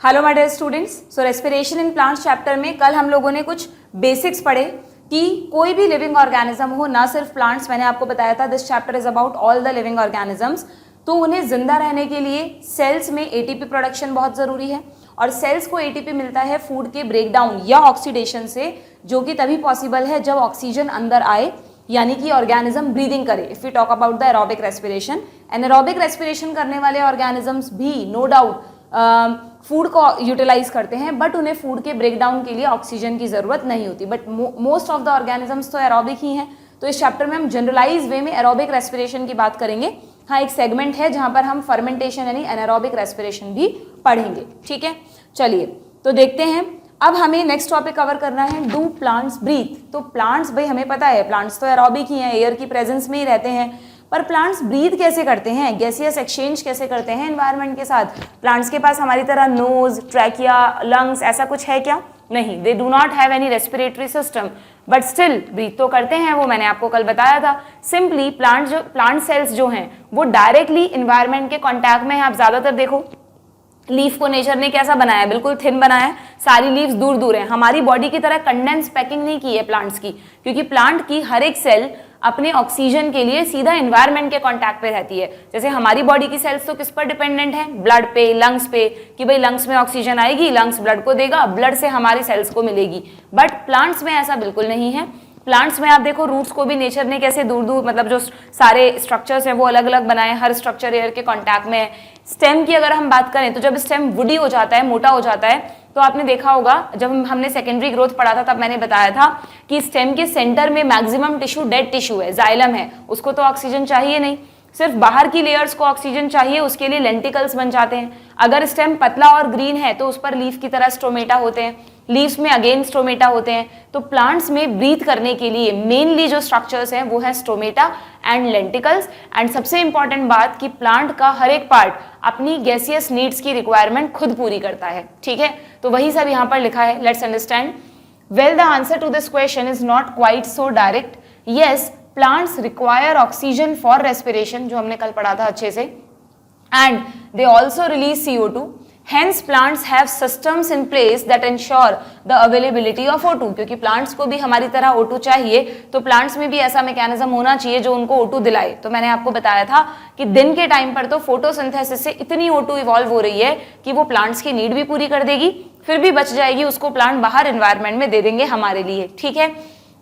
Hello my dear students. So respiration in plants chapter में कल हम लोगों ने कुछ बेसिक्स पढ़े कि कोई भी लिविंग ऑर्गेनिज्म हो, ना सिर्फ प्लांट्स, मैंने आपको बताया था this chapter is about all the living organisms. तो उन्हें जिंदा रहने के लिए सेल्स में एटीपी प्रोडक्शन बहुत ज़रूरी है और सेल्स को एटीपी मिलता है फूड के ब्रेकडाउन या ऑक्सीडेशन से, जो कि तभी पॉसिबल है जब ऑक्सीजन अंदर आए, यानी कि ऑर्गेनिज्म ब्रीदिंग करे। If we talk about the aerobic respiration, anaerobic respiration करने वाले ऑर्गेनिजम्स भी नो डाउट फूड को यूटिलाइज करते हैं, बट उन्हें फूड के ब्रेकडाउन के लिए ऑक्सीजन की ज़रूरत नहीं होती। But most of the organisms तो एरोबिक ही हैं। तो इस चैप्टर में हम जनरलाइज वे में एरोबिक रेस्पिरेशन की बात करेंगे। हाँ, एक सेगमेंट है जहाँ पर हम फर्मेंटेशन यानी एनारोबिक रेस्पिरेशन भी पढ़ेंगे। ठीक है, चलिए तो देखते हैं। अब हमें नेक्स्ट टॉपिक कवर करना है, डू प्लांट्स ब्रीथ। तो प्लांट्स, भाई हमें पता है प्लांट्स तो एरोबिक ही हैं, एयर की प्रेजेंस में ही रहते हैं, पर प्लांट्स ब्रीथ कैसे करते हैं, गैसियस एक्सचेंज कैसे करते हैं एनवायरनमेंट के साथ। प्लांट्स के पास हमारी तरह नोज, ट्रैकिया, लंग्स ऐसा कुछ है क्या? नहीं, they do not have any respiratory system, but still breathe तो करते हैं। वो मैंने आपको कल बताया था। सिंपली प्लांट सेल्स जो हैं वो डायरेक्टली इन्वायरमेंट के कॉन्टैक्ट में है। आप ज्यादातर देखो लीफ को नेचर ने कैसा बनाया है, बिल्कुल थिन बनाया है, सारी लीव्स दूर दूर हैं। हमारी बॉडी की तरह कंडेंस पैकिंग नहीं की है प्लांट्स की, क्योंकि प्लांट की हर एक सेल अपने ऑक्सीजन के लिए सीधा एनवायरनमेंट के कांटेक्ट पे रहती है। जैसे हमारी बॉडी की सेल्स तो किस पर डिपेंडेंट है? ब्लड पे, लंग्स पे, कि भाई लंग्स में ऑक्सीजन आएगी, लंग्स ब्लड को देगा, ब्लड से हमारी सेल्स को मिलेगी। बट प्लांट्स में ऐसा बिल्कुल नहीं है। प्लांट्स में आप देखो रूट्स को भी नेचर ने कैसे दूर दूर, मतलब जो सारे स्ट्रक्चर्स हैं वो अलग अलग बनाए, हर स्ट्रक्चर एयर के कांटेक्ट में है। स्टेम की अगर हम बात करें तो जब स्टेम वुडी हो जाता है, मोटा हो जाता है, तो आपने देखा होगा जब हमने सेकेंडरी ग्रोथ पढ़ा था तब मैंने बताया था कि स्टेम के सेंटर में मैक्सिमम टिश्यू डेड टिश्यू है, जाइलम है, उसको तो ऑक्सीजन चाहिए नहीं, सिर्फ बाहर की लेयर्स को ऑक्सीजन चाहिए, उसके लिए लेंटिकल्स बन जाते हैं। अगर स्टेम पतला और ग्रीन है तो उस पर लीफ की तरह स्ट्रोमेटा होते हैं, लीव्स में अगेन स्ट्रोमेटा होते हैं। तो प्लांट्स में ब्रीथ करने के लिए मेनली जो स्ट्रक्चर्स हैं वो है स्ट्रोमेटा एंड लेंटिकल्स। एंड सबसे इंपॉर्टेंट बात कि प्लांट का हर एक पार्ट अपनी गैसियस नीड्स की रिक्वायरमेंट खुद पूरी करता है। ठीक है, तो वही सब यहाँ पर लिखा है। Let's understand. Well, the answer to this question is not quite so direct. Yes, plants require oxygen for respiration, जो हमने कल पढ़ा था अच्छे से, and they also release CO2. Hence plants have systems in place that ensure the availability of O2. क्योंकि plants को भी हमारी तरह O2 चाहिए, तो प्लांट्स में भी ऐसा मैकेनिज्म होना चाहिए जो उनको O2 दिलाए। तो मैंने आपको बताया था कि दिन के टाइम पर तो फोटोसिंथेसिस से इतनी O2 इवॉल्व हो रही है कि वो प्लांट्स की नीड भी पूरी कर देगी, फिर भी बच जाएगी, उसको प्लांट बाहर एनवायरनमेंट में दे देंगे हमारे लिए। ठीक है,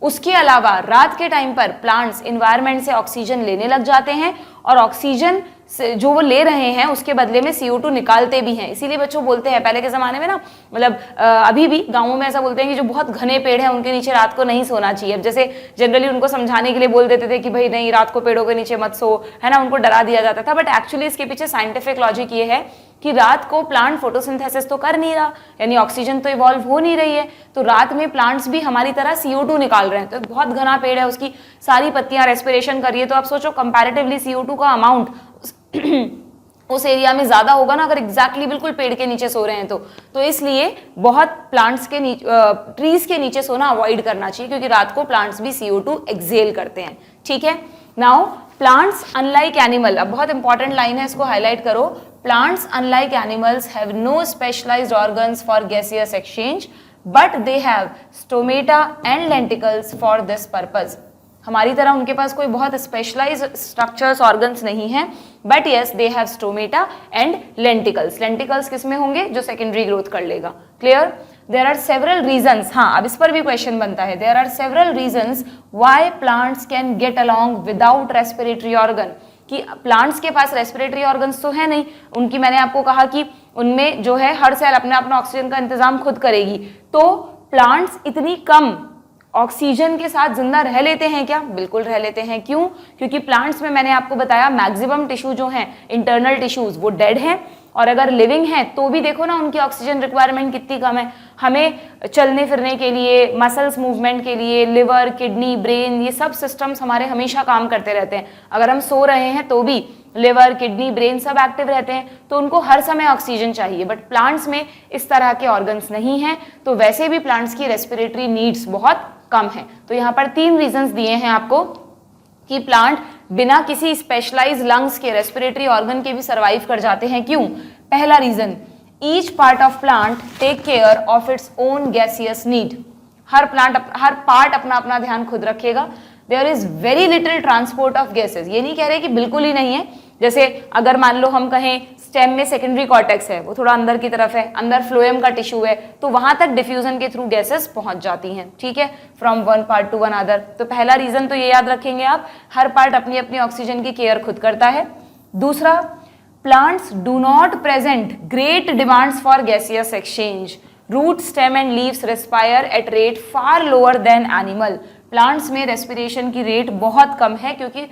उसके अलावा रात के टाइम पर प्लांट्स एनवायरनमेंट से ऑक्सीजन लेने लग जाते हैं और ऑक्सीजन जो वो ले रहे हैं उसके बदले में CO2 निकालते भी हैं। इसीलिए बच्चों बोलते हैं पहले के ज़माने में ना, मतलब अभी भी गाँवों में ऐसा बोलते हैं कि जो बहुत घने पेड़ हैं उनके नीचे रात को नहीं सोना चाहिए। अब जैसे जनरली उनको समझाने के लिए बोल देते थे कि भाई नहीं, रात को पेड़ों के नीचे मत सो, है ना, उनको डरा दिया जाता था। बट एक्चुअली इसके पीछे साइंटिफिक लॉजिक ये है कि रात को प्लांट फोटोसिंथेसिस तो कर नहीं रहा, यानी ऑक्सीजन तो इवॉल्व हो नहीं रही है, तो रात में प्लांट्स भी हमारी तरह CO2 निकाल रहे हैं। तो बहुत घना पेड़ है, उसकी सारी पत्तियां रेस्पिरेशन कर रही है, तो आप सोचो कंपैरेटिवली CO2 का अमाउंट उस एरिया में ज्यादा होगा ना, अगर एग्जैक्टली बिल्कुल पेड़ के नीचे सो रहे हैं तो इसलिए बहुत प्लांट्स के नीचे, ट्रीज के नीचे सोना अवॉइड करना चाहिए, क्योंकि रात को प्लांट्स भी CO2 एक्सेल करते हैं। ठीक है, नाउ प्लांट्स अनलाइक एनिमल, अब बहुत इंपॉर्टेंट लाइन है, इसको हाईलाइट करो। Plants unlike animals have no specialised organs for gaseous exchange, but they have stomata and lenticels for this purpose. हमारी तरह उनके पास कोई बहुत स्पेशलाइज्ड स्ट्रक्चर्स, ऑर्गन्स नहीं है, but yes they have stomata and lenticels. Lenticels किस में होंगे? जो सेकेंडरी ग्रोथ कर लेगा। Clear? There are several reasons, हाँ अब इस पर भी क्वेश्चन बनता है। There are several reasons why plants can get along without respiratory organ, कि प्लांट्स के पास रेस्पिरेटरी ऑर्गन्स तो है नहीं उनकी, मैंने आपको कहा कि उनमें जो है हर सेल अपने अपना ऑक्सीजन का इंतजाम खुद करेगी। तो प्लांट्स इतनी कम ऑक्सीजन के साथ जिंदा रह लेते हैं क्या? बिल्कुल रह लेते हैं। क्यों? क्योंकि प्लांट्स में मैंने आपको बताया मैक्सिमम टिश्यू जो हैं, इंटरनल टिश्यूज, वो डेड हैं, और अगर लिविंग है तो भी देखो ना उनकी ऑक्सीजन रिक्वायरमेंट कितनी कम है। हमें चलने फिरने के लिए, मसल्स मूवमेंट के लिए लिवर, किडनी, ब्रेन, ये सब सिस्टम्स हमारे हमेशा काम करते रहते हैं। अगर हम सो रहे हैं तो भी लिवर, किडनी, ब्रेन सब एक्टिव रहते हैं, तो उनको हर समय ऑक्सीजन चाहिए। बट प्लांट्स में इस तरह के ऑर्गन्स नहीं हैं, तो वैसे भी प्लांट्स की रेस्पिरेटरी नीड्स बहुत कम है। तो यहाँ पर 3 रीजंस दिए हैं आपको कि प्लांट बिना किसी स्पेशलाइज्ड लंग्स के, रेस्पिरेटरी ऑर्गन के भी सर्वाइव कर जाते हैं। क्यों? पहला reason, each part of plant take care of its own gaseous need. हर पार्ट अपना अपना ध्यान खुद रखेगा। There is very little transport of gases, ये नहीं कह रहे कि बिल्कुल ही नहीं है। जैसे अगर मान लो हम कहें स्टेम में सेकेंडरी कॉर्टेक्स है, वो थोड़ा अंदर की तरफ है, अंदर फ्लोएम का टिश्यू है, तो वहां तक डिफ्यूजन के थ्रू गैसेस पहुंच जाती हैं, ठीक है, from one part two one other. तो पहला रीजन तो ये याद रखेंगे आप, हर पार्ट अपनी अपनी ऑक्सीजन की केयर खुद करता है। दूसरा, plants do not present great demands for gaseous exchange. Root, stem and leaves respire at rate far lower than animal. Plants में रेस्पिरेशन की रेट बहुत कम है क्योंकि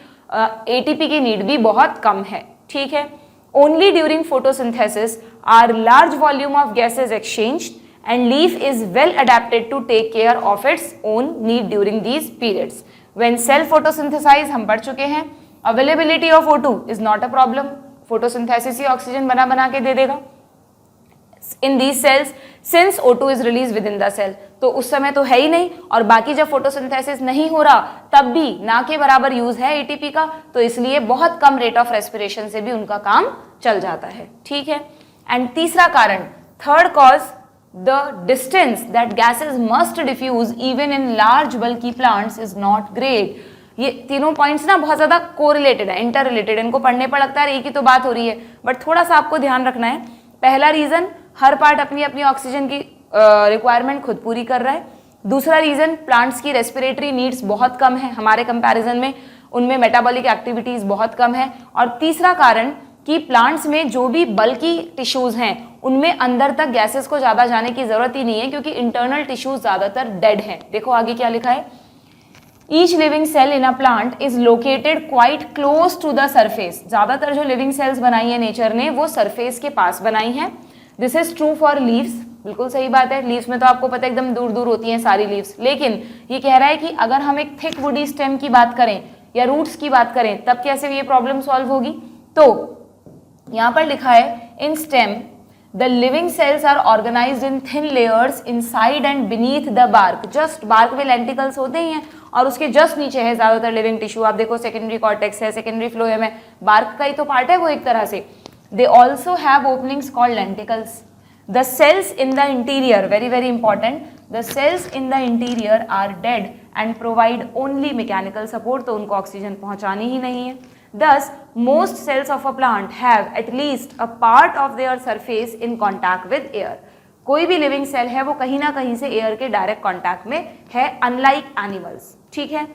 एटीपी की नीड भी बहुत कम है, ठीक है। Only during photosynthesis are large volume of gases exchanged and leaf is well adapted to take care of its own need during these periods. When cell photosynthesize हम पढ़ चुके हैं, availability of O2 is not a problem. photosynthesis he oxygen बना बना के दे देगा in these cells since O2 is released within the cell. तो उस समय तो है ही नहीं, और बाकी जब फोटोसिंथेसिस नहीं हो रहा तब भी ना के बराबर यूज है एटीपी का, तो इसलिए बहुत कम रेट ऑफ रेस्पिरेशन से भी उनका काम चल जाता है, ठीक है। एंड तीसरा कारण, third cause, the distance that gases must diffuse even in large bulky plants is not great. ये तीनों पॉइंट्स ना बहुत ज्यादा कोरिलेटेड है, इंटर रिलेटेड, इनको पढ़ने पर लगता है एक ही तो बात हो रही है, बट थोड़ा सा आपको ध्यान रखना है। पहला रीजन, हर पार्ट अपनी अपनी ऑक्सीजन की रिक्वायरमेंट खुद पूरी कर रहा है। दूसरा रीजन, प्लांट्स की रेस्पिरेटरी नीड्स बहुत कम है हमारे कंपैरिजन में, उनमें मेटाबॉलिक एक्टिविटीज बहुत कम है। और तीसरा कारण कि प्लांट्स में जो भी बल्की टिश्यूज हैं उनमें अंदर तक गैसेस को ज्यादा जाने की जरूरत ही नहीं है क्योंकि इंटरनल टिश्यूज ज्यादातर डेड हैं। देखो आगे क्या लिखा है, each living cell in a plant is located quite close to the surface. ज्यादातर जो लिविंग सेल्स बनाई है नेचर ने वो सरफेस के पास बनाई है। This is true for leaves, बिल्कुल सही बात है, लीव्स में तो आपको पता है एकदम दूर दूर होती हैं सारी लीव्स, लेकिन ये कह रहा है कि अगर हम एक थिक वुडी स्टेम की बात करें या रूट्स की बात करें तब कैसे ये प्रॉब्लम सॉल्व होगी। तो यहां पर लिखा है, in stem the living cells are organized in thin layers inside and beneath the bark. Just bark में लेंटिकल्स होते ही हैं और उसके जस्ट नीचे है ज्यादातर लिविंग टिश्यू। आप देखो सेकेंडरी कॉर्टेक्स है, सेकेंडरी फ्लोएम है, बार्क का ही तो पार्ट है वो एक तरह से। They also have openings called lenticels. The cells in the interior, very very important, the cells in the interior are dead and provide only mechanical support, तो उनको ऑक्सीजन पहुंचानी ही नहीं है। Thus, most cells of a plant have at least a part of their surface in contact with air. कोई भी living cell है वो कहीं ना कहीं से एयर के डायरेक्ट कांटेक्ट में है, अनलाइक एनिमल्स, ठीक है।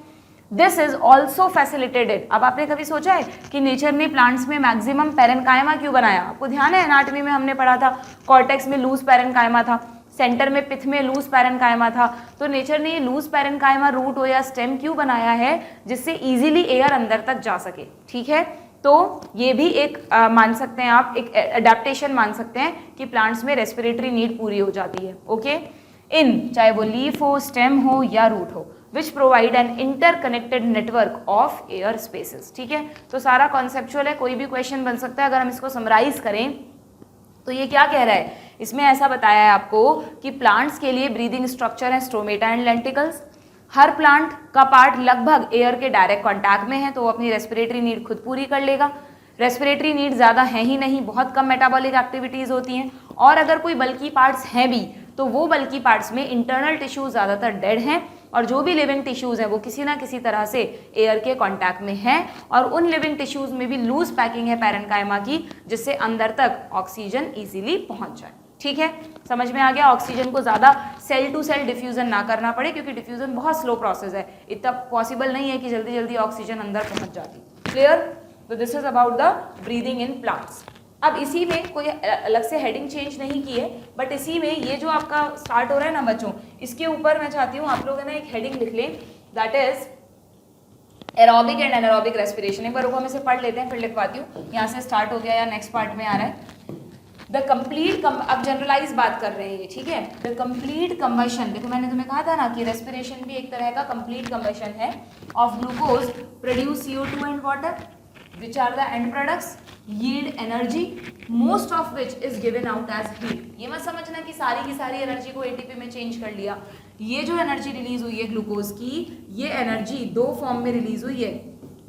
This is also facilitated. अब आपने कभी सोचा है कि नेचर ने प्लांट्स में मैक्सिमम पैरेन्काइमा क्यों बनाया? आपको ध्यान है एनाटॉमी में हमने पढ़ा था, कॉर्टेक्स में लूज पैरेन्काइमा था, सेंटर में पिथ में लूज पैरेन्काइमा था। तो नेचर ने ये लूज पैरेन्काइमा रूट हो या स्टेम क्यों बनाया है? जिससे इजीली एयर अंदर तक जा सके, ठीक है। तो ये भी एक मान सकते हैं आप, एक अडेप्टेशन मान सकते हैं कि प्लांट्स में रेस्पिरेटरी नीड पूरी हो जाती है, ओके। इन चाहे वो लीफ हो, स्टेम हो या रूट हो, which provide an interconnected network of air spaces, ठीक है। तो सारा कॉन्सेप्चुअल है, कोई भी क्वेश्चन बन सकता है। अगर हम इसको समराइज करें तो ये क्या कह रहा है, इसमें ऐसा बताया है आपको कि प्लांट्स के लिए ब्रीदिंग स्ट्रक्चर है stromata and lenticels. Her plant का पार्ट लगभग एयर के डायरेक्ट कांटेक्ट में है तो वो अपनी रेस्पिरेटरी नीड खुद पूरी कर लेगा। रेस्पिरेटरी नीड ज़्यादा है ही नहीं, बहुत कम मेटाबॉलिक एक्टिविटीज़ होती हैं, और अगर कोई बल्कि पार्ट्स हैं भी तो वो बल्कि पार्ट्स में इंटरनल टिश्यूज ज़्यादातर डेड हैं, और जो भी लिविंग टिश्यूज़ हैं वो किसी ना किसी तरह से एयर के कांटेक्ट में हैं, और उन लिविंग टिश्यूज़ में भी लूज पैकिंग है पैरेन्काइमा की, जिससे अंदर तक ऑक्सीजन ईजिली पहुंच जाए, ठीक है। समझ में आ गया? ऑक्सीजन को ज़्यादा सेल टू सेल डिफ्यूजन ना करना पड़े क्योंकि डिफ्यूजन बहुत स्लो प्रोसेस है, इतना पॉसिबल नहीं है कि जल्दी जल्दी ऑक्सीजन अंदर पहुंच जाती। क्लियर? तो this is about the breathing in plants. अब इसी में कोई अलग से हेडिंग चेंज नहीं की है, बट इसी में ये जो आपका स्टार्ट हो रहा है ना बच्चों, इसके ऊपर मैं चाहती हूँ आप लोग है ना एक हेडिंग लिख लें, that is aerobic and anaerobic respiration. एक बार रुको हम इसे पढ़ लेते हैं फिर लिखवाती हूँ। यहाँ से स्टार्ट हो गया या नेक्स्ट पार्ट में आ रहा है। द कंप्लीट, अब जनरलाइज बात कर रहे हैं ये, ठीक है। द कंप्लीट कंबशन, देखो मैंने तुम्हें कहा था ना कि रेस्पिरेशन भी एक तरह का कंप्लीट कंबशन है of glucose produce CO2 and water which are the end products yield energy most of which is given out as heat। ये मत समझना कि सारी की सारी एनर्जी को ATP में चेंज कर लिया। ये जो एनर्जी रिलीज हुई है ग्लूकोज की, ये एनर्जी दो फॉर्म में रिलीज हुई है।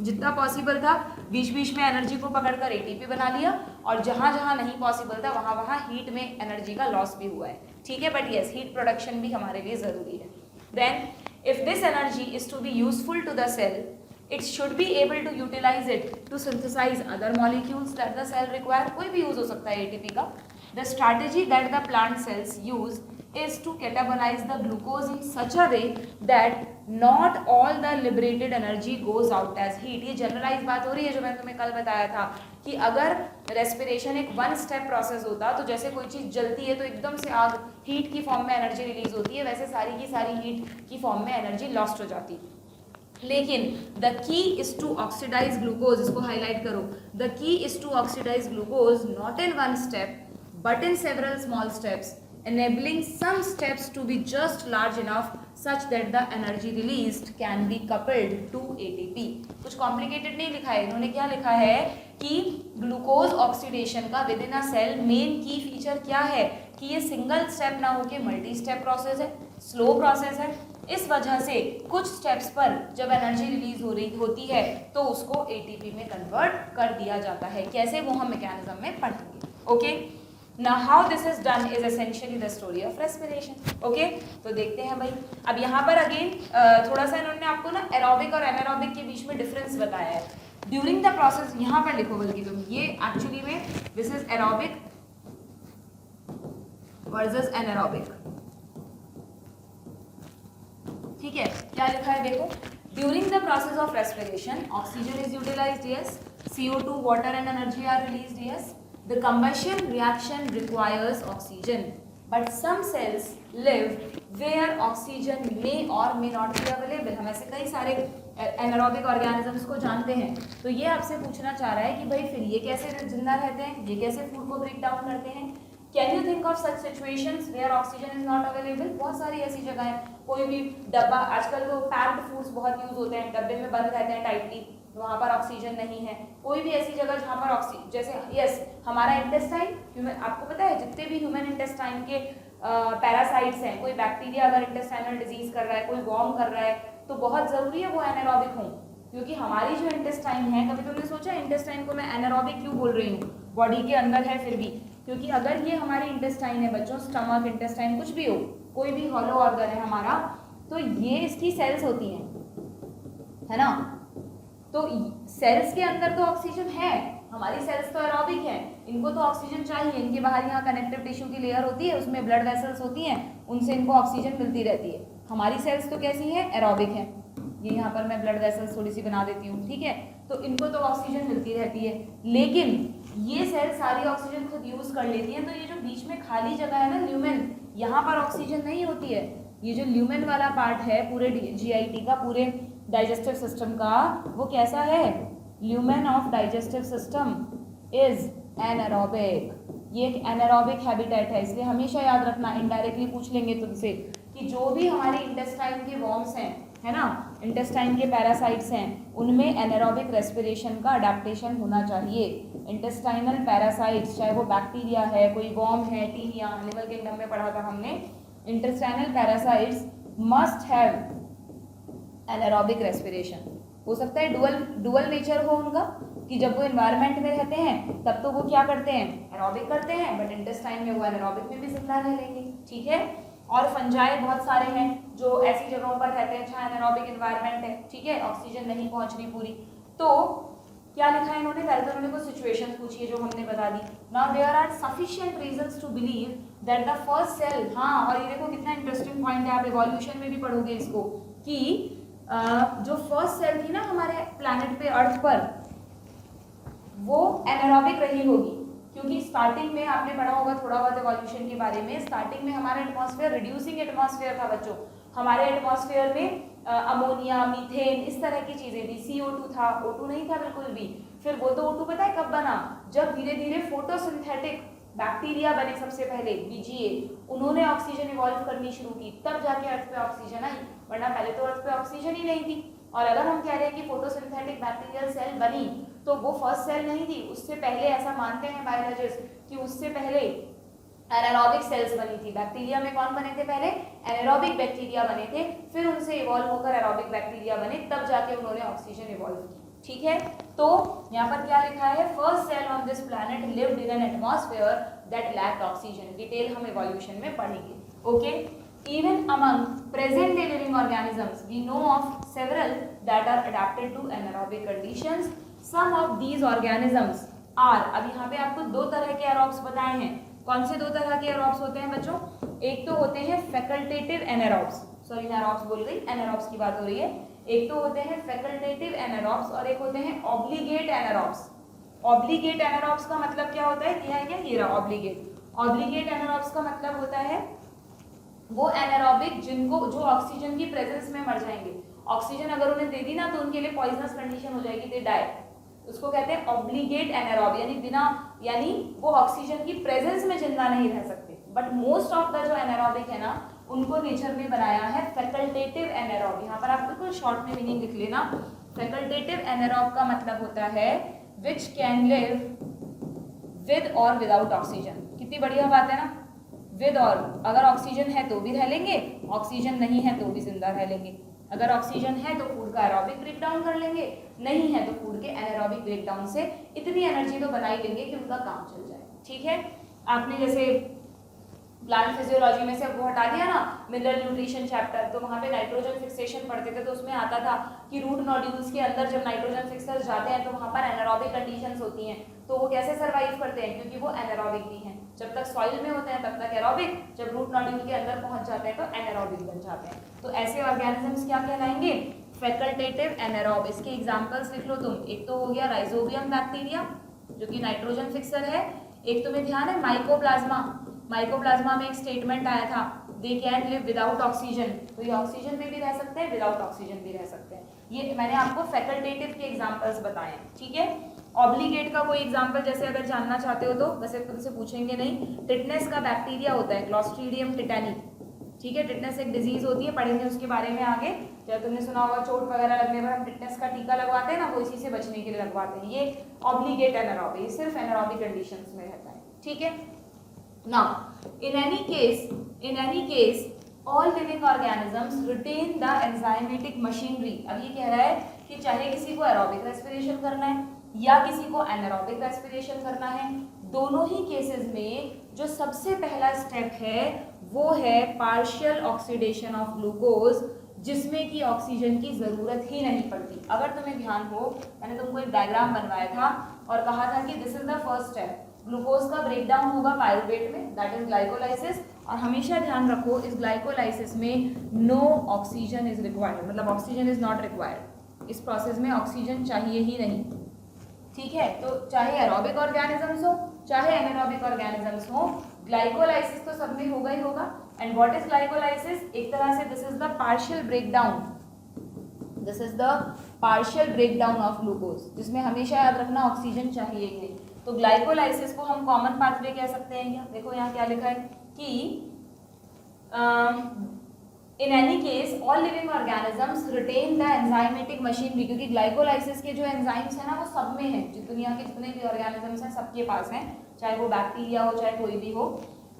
जितना पॉसिबल था बीच बीच में एनर्जी को पकड़कर एटीपी बना लिया, और जहां जहां नहीं पॉसिबल था वहां वहां हीट में एनर्जी का लॉस भी हुआ है, ठीक है, बट यस हीट प्रोडक्शन भी हमारे लिए जरूरी है। Then if this energy is to be useful to the cell, it should be able to utilize it to synthesize other molecules that the cell require। कोई भी यूज हो सकता है एटीपी का। The strategy that the plant cells use is to catabolize the glucose in such a way that not all the liberated energy goes out as heat। ये generalise बात हो रही है जो मैंने तुम्हें कल बताया था कि अगर रेस्पिरेशन एक वन स्टेप प्रोसेस होता तो जैसे कोई चीज़ जलती है तो एकदम से आग हीट की फॉर्म में एनर्जी रिलीज होती है, वैसे सारी की सारी हीट की फॉर्म में एनर्जी लॉस्ट हो जाती। लेकिन the key is to oxidise glucose, इसको हाईलाइट करो, the key is to oxidise glucose not in one step but in several small steps, enabling some steps to be just large enough such that the energy released can be coupled to ATP। कुछ complicated नहीं लिखा है इन्होंने, क्या लिखा है कि glucose oxidation का within a cell main की फीचर क्या है कि ये सिंगल स्टेप ना होके मल्टी स्टेप प्रोसेस है, स्लो प्रोसेस है। इस वजह से कुछ स्टेप्स पर जब एनर्जी रिलीज हो रही होती है तो उसको एटीपी में कन्वर्ट कर दिया जाता है। कैसे, वो हम मैकेनिज्म में पढ़ेंगे। Okay, Now how this is done is essentially the story of respiration। Okay, तो देखते हैं भाई। अब यहाँ पर अगेन थोड़ा सा इन्होंने आपको ना एरोबिक और एनारोबिक के बीच में डिफरेंस बताया है। ड्यूरिंग द प्रोसेस, यहाँ पर लिखो बल्कि तुम, ये एक्चुअली में this is aerobic versus anaerobic, ठीक है। क्या लिखा है देखो, during the process of respiration oxygen is utilised, yes, CO2 water and energy are released, yes. The combustion reaction requires oxygen, but some cells live where oxygen may or may not be available। हम ऐसे कई सारे anaerobic organisms को जानते हैं। तो ये आपसे पूछना चाह रहा है कि भाई फिर ये कैसे जिंदा रहते हैं, ये कैसे फूड को ब्रेक डाउन करते हैं। Can you think of such situations where oxygen is not available. बहुत सारी ऐसी जगह है, कोई भी डब्बा, आजकल तो पैक्ड फूड्स बहुत यूज होते हैं, डब्बे में बंद रहते हैं टाइटली, वहाँ पर ऑक्सीजन नहीं है। कोई भी ऐसी जगह जहाँ पर ऑक्सीजन, जैसे यस हमारा इंटेस्टाइन, ह्यूमन, आपको पता है जितने भी ह्यूमन इंटेस्टाइन के पैरासाइट्स हैं, कोई बैक्टीरिया अगर इंटेस्टाइनल डिजीज कर रहा है, कोई वॉर्म कर रहा है, तो बहुत जरूरी है वो एनारोबिक हो, क्योंकि हमारी जो इंटेस्टाइन है, कभी तुमने सोचा इंटेस्टाइन को मैं एनारोबिक क्यों बोल रही हूँ, बॉडी के अंदर है फिर भी, क्योंकि अगर ये हमारी इंटेस्टाइन है बच्चों, स्टमक इंटेस्टाइन कुछ भी हो, कोई भी हॉलो ऑर्गन है हमारा, तो ये इसकी सेल्स होती हैं, है ना। तो सेल्स के अंदर तो ऑक्सीजन है, हमारी सेल्स तो एरोबिक हैं, इनको तो ऑक्सीजन चाहिए, इनके बाहर यहाँ कनेक्टिव टिश्यू की लेयर होती है, उसमें ब्लड वेसल्स होती हैं, उनसे इनको ऑक्सीजन मिलती रहती है। हमारी सेल्स तो कैसी है, एरोबिक है। ये यहाँ पर मैं ब्लड वेसल्स थोड़ी सी बना देती हूँ, ठीक है, तो इनको तो ऑक्सीजन मिलती रहती है, लेकिन ये सेल सारी ऑक्सीजन खुद यूज कर लेती हैं। तो ये जो बीच में खाली जगह है ना, ल्यूमेन, यहाँ पर ऑक्सीजन नहीं होती है। ये जो ल्यूमेन वाला पार्ट है पूरे GIT का, पूरे डाइजेस्टिव सिस्टम का, वो कैसा है, lumen of digestive system is anaerobic. ये एक एनारोबिक हैबिटेट है, इसलिए हमेशा याद रखना, इनडायरेक्टली पूछ लेंगे तुमसे कि जो भी हमारे इंटेस्टाइन के वॉर्म्स हैं, है ना, इंटेस्टाइन के पैरासाइट्स हैं, उनमें एनारोबिक रेस्पिरेशन का अडेप्टेशन होना चाहिए। इंटेस्टाइनल पैरासाइट्स, चाहे वो बैक्टीरिया है, कोई वॉर्म है, टीनिया, एनिमल किंगडम में पढ़ा था हमने, intestinal parasites must have anaerobic respiration. हो सकता है डुअल नेचर हो उनका, कि जब वो एनवायरनमेंट में रहते हैं तब तो वो क्या करते हैं, एरोबिक करते हैं, बट इंटेस्टाइन में वो एनारोबिक में भी जिंदा रह लेंगे, ठीक है। और फंजाई बहुत सारे हैं जो ऐसी जगहों पर रहते हैं जहाँ एनारोबिक एनवायरनमेंट है, ठीक है, ऑक्सीजन नहीं पहुँच रही पूरी। तो क्या लिखा है इन्होंने, पहले तो उन्होंने कुछ सिचुएशन पूछी है जो हमने बता दी। Now there are sufficient reasons to believe that the first cell, हाँ, और ये देखो कितना इंटरेस्टिंग पॉइंट है, आप इवोल्यूशन में भी पढ़ोगे इसको, कि जो फर्स्ट सेल थी ना हमारे प्लैनेट पे, अर्थ पर, वो एनारोबिक रही होगी, क्योंकि स्टार्टिंग में आपने पढ़ा होगा थोड़ा बहुत इवोल्यूशन के बारे में, स्टार्टिंग में हमारा एटमॉस्फेयर रिड्यूसिंग एटमॉस्फेयर था बच्चों। हमारे एटमॉस्फेयर में अमोनिया, मीथेन, इस तरह की चीजें थी, CO2 था, O2 नहीं था बिल्कुल भी। फिर वो तो O2 पता है कब बना, जब धीरे धीरे फोटोसिंथेटिक बैक्टीरिया बने सबसे पहले, BGA, उन्होंने ऑक्सीजन इवॉल्व करनी शुरू की, तब जाके अर्थ पे ऑक्सीजन आई, वरना पहले तो अर्थ पे ऑक्सीजन ही नहीं थी। और अगर हम कह रहे हैं कि फोटोसिंथेटिक बैक्टीरियल सेल बनी, तो वो फर्स्ट सेल नहीं थी, उससे पहले, ऐसा मानते हैं बायोलॉजिस्ट, कि उससे पहले एनारोबिक सेल्स बनी थी। बैक्टीरिया में कौन बने थे पहले, एनारोबिक बैक्टीरिया बने थे, फिर उनसे इवॉल्व होकर एरोबिक बैक्टीरिया बने, तब जाके उन्होंने ऑक्सीजन इवॉल्व की, ठीक है। तो यहाँ पर क्या लिखा है, first cell on this planet lived in an atmosphere that lacked oxygen. Detail हम इवोल्यूशन में पढ़ेंगे। Okay, even among present day living organisms we know of several that are adapted to anaerobic conditions. Some of these organisms are, अब यहाँ पे आपको दो तरह के एरोब्स बताए हैं। कौन से दो तरह के एरोब्स होते हैं बच्चों? एक तो होते हैं फैकल्टेटिव एनारोब्स, सॉरी एनारोब्स बोल रही, एनारोब्स की बात हो रही है। एक तो होते हैं फैकल्टेटिव एनारोब्स और एक होते हैं ऑब्लिगेट एनारोब्स। ऑब्लिगेट एनारोब्स का मतलब क्या होता है? क्या है क्या? ये रहा ऑब्लिगेट। ऑब्लिगेट एनारोब्स का मतलब होता है वो एनारोबिक जिनको, जो ऑक्सीजन की प्रेजेंस में मर जाएंगे। ऑक्सीजन अगर उन्हें दे दी ना तो उनके लिए पॉइजनस कंडीशन हो जाएगी, दे डाई। उसको कहते हैं ऑब्लिगेट एनारोब, यानी बिना, यानी वो ऑक्सीजन की प्रेजेंस में जिंदा नहीं रह सकते। बट मोस्ट ऑफ द जो एनारोबिक है ना, उनको नेचर में बनाया है फैकल्टेटिव एनारोब। यहाँ पर आप बिल्कुल शॉर्ट में मीनिंग लिख लेना। फैकल्टेटिव एनारोब का मतलब होता है विच कैन लिव विद और विदाउट ऑक्सीजन। कितनी बढ़िया बात है ना, विद और, अगर ऑक्सीजन है तो भी रह लेंगे, ऑक्सीजन नहीं है तो भी जिंदा रह लेंगे। अगर ऑक्सीजन है तो फूड का एरोबिक ब्रेक डाउन कर लेंगे, नहीं है तो फूड के एनारोबिक ब्रेक डाउन से इतनी एनर्जी तो बना ही लेंगे कि उनका काम चल जाए। ठीक है, आपने जैसे प्लांट फिजियोलॉजी में से वो हटा दिया ना मिनरल न्यूट्रिशन चैप्टर, तो वहाँ पे नाइट्रोजन फिक्सेशन पढ़ते थे, तो उसमें आता था कि रूट नोड्यूल्स के अंदर जब नाइट्रोजन फिक्सर्स जाते हैं तो वहाँ पर एनारोबिक कंडीशंस होती हैं, तो वो कैसे सर्वाइव करते हैं? क्योंकि वो एनारोबिक भी हैं। जब तक सॉइल में होते हैं तब तक एरोबिक, जब रूट नोड्यूल के अंदर पहुंच जाते हैं तो एनारोबिक बन जाते हैं। तो ऐसे ऑर्गेनिजम्स क्या कहलाएंगे? Facultative anaerobe. इसके एग्जांपल्स लिख लो तुम। एक तो हो गया राइजोबियम बैक्टीरिया जो कि नाइट्रोजन फिक्सर है। एक तुम्हें ध्यान है माइकोप्लाज्मा। माइकोप्लाज्मा में एक स्टेटमेंट आया था they can live without oxygen, तो ये ऑक्सीजन में भी रह सकते हैं, विदाउट ऑक्सीजन भी रह सकते हैं। ये मैंने आपको फैकल्टेटिव के एग्जांपल्स बताए हैं। ठीक है, ऑब्लिगेट का कोई एग्जांपल जैसे अगर जानना चाहते हो तो वैसे खुद से पूछेंगे नहीं। टिटनेस का बैक्टीरिया होता है क्लॉस्ट्रीडियम टिटानी। ठीक है, टिटनेस एक डिजीज होती है, पढ़ेंगे उसके बारे में आगे। जब तुमने सुना होगा चोट वगैरह लगने पर हम टिटनेस का टीका लगवाते हैं ना, वो इसी से बचने के लिए लगवाते हैं। ये ऑब्लिगेट एनारोब है, ये सिर्फ एनारोबिक कंडीशंस में रहता है। ठीक है, now in any case all living organisms retain the enzymatic machinery। अब ये कह रहा है कि चाहे किसी को एरोबिक रेस्पिरेशन करना है या किसी को एनारोबिक रेस्पिरेशन करना है, दोनों ही केसेस में जो सबसे पहला स्टेप है वो है पार्शियल ऑक्सीडेशन ऑफ ग्लूकोज, जिसमें कि ऑक्सीजन की जरूरत ही नहीं पड़ती। अगर तुम्हें ध्यान हो, मैंने तुमको एक डायग्राम बनवाया था और कहा था कि this is the first step. Glucose का ब्रेकडाउन होगा पायरुवेट में, दैट इज ग्लाइकोलाइसिस। और हमेशा ध्यान रखो इस ग्लाइकोलाइसिस में नो ऑक्सीजन इज रिक्वायर्ड, मतलब ऑक्सीजन इज नॉट रिक्वायर्ड। इस प्रोसेस में ऑक्सीजन चाहिए ही नहीं। ठीक है, तो चाहे एरोबिक ऑर्गेनिजम्स हो चाहे एनारोबिक ऑर्गेनिजम्स हो, ग्लाइकोलाइसिस तो सब में होगा ही होगा। And what is glycolysis? एक तरह से this is the partial breakdown, this is the partial breakdown of glucose, जिसमें हमेशा याद रखना ऑक्सीजन चाहिए ही नहीं। तो ग्लाइकोलाइसिस को हम कॉमन पाथवे कह सकते हैं क्या? देखो यहाँ क्या लिखा है कि in any case all living organisms retain the enzymatic machinery, क्योंकि ग्लाइकोलाइसिस के जो एंजाइम्स हैं ना वो सब में हैं, जो दुनिया के जितने भी ऑर्गेनिजम्स हैं सबके पास हैं, चाहे वो बैक्टीरिया हो चाहे कोई भी हो।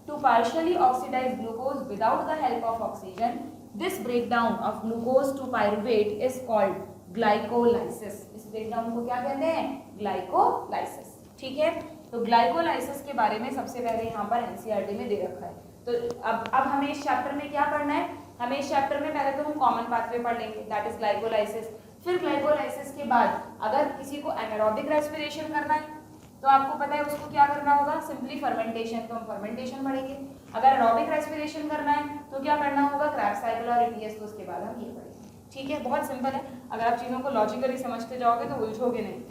To partially oxidise glucose without the help of oxygen, this breakdown of glucose to pyruvate is called glycolysis. इस ब्रेकडाउन को क्या कहते हैं? ग्लाइकोलाइसिस। ठीक है, तो ग्लाइकोलाइसिस के बारे में सबसे पहले यहाँ पर एनसीईआरटी में दे रखा है। तो अब हमें इस चैप्टर में क्या पढ़ना है? हमें इस चैप्टर में पहले तो हम कॉमन पाथवे पढ़ लेंगे, दैट इज ग्लाइकोलाइसिस। फिर ग्लाइकोलाइसिस के बाद अगर किसी को एनारोबिक रेस्पिरेशन करना है तो आपको पता है उसको क्या करना होगा? सिंपली फर्मेंटेशन, तो हम फर्मेंटेशन पढ़ेंगे। अगर एरोबिक रेस्पिरेशन करना है तो क्या करना होगा? क्रेब्स साइकिल और ईटीएस, तो उसके बाद हम ये पढ़ेंगे। ठीक है, बहुत सिंपल है, अगर आप चीज़ों को लॉजिकली समझते जाओगे तो उलझोगे नहीं।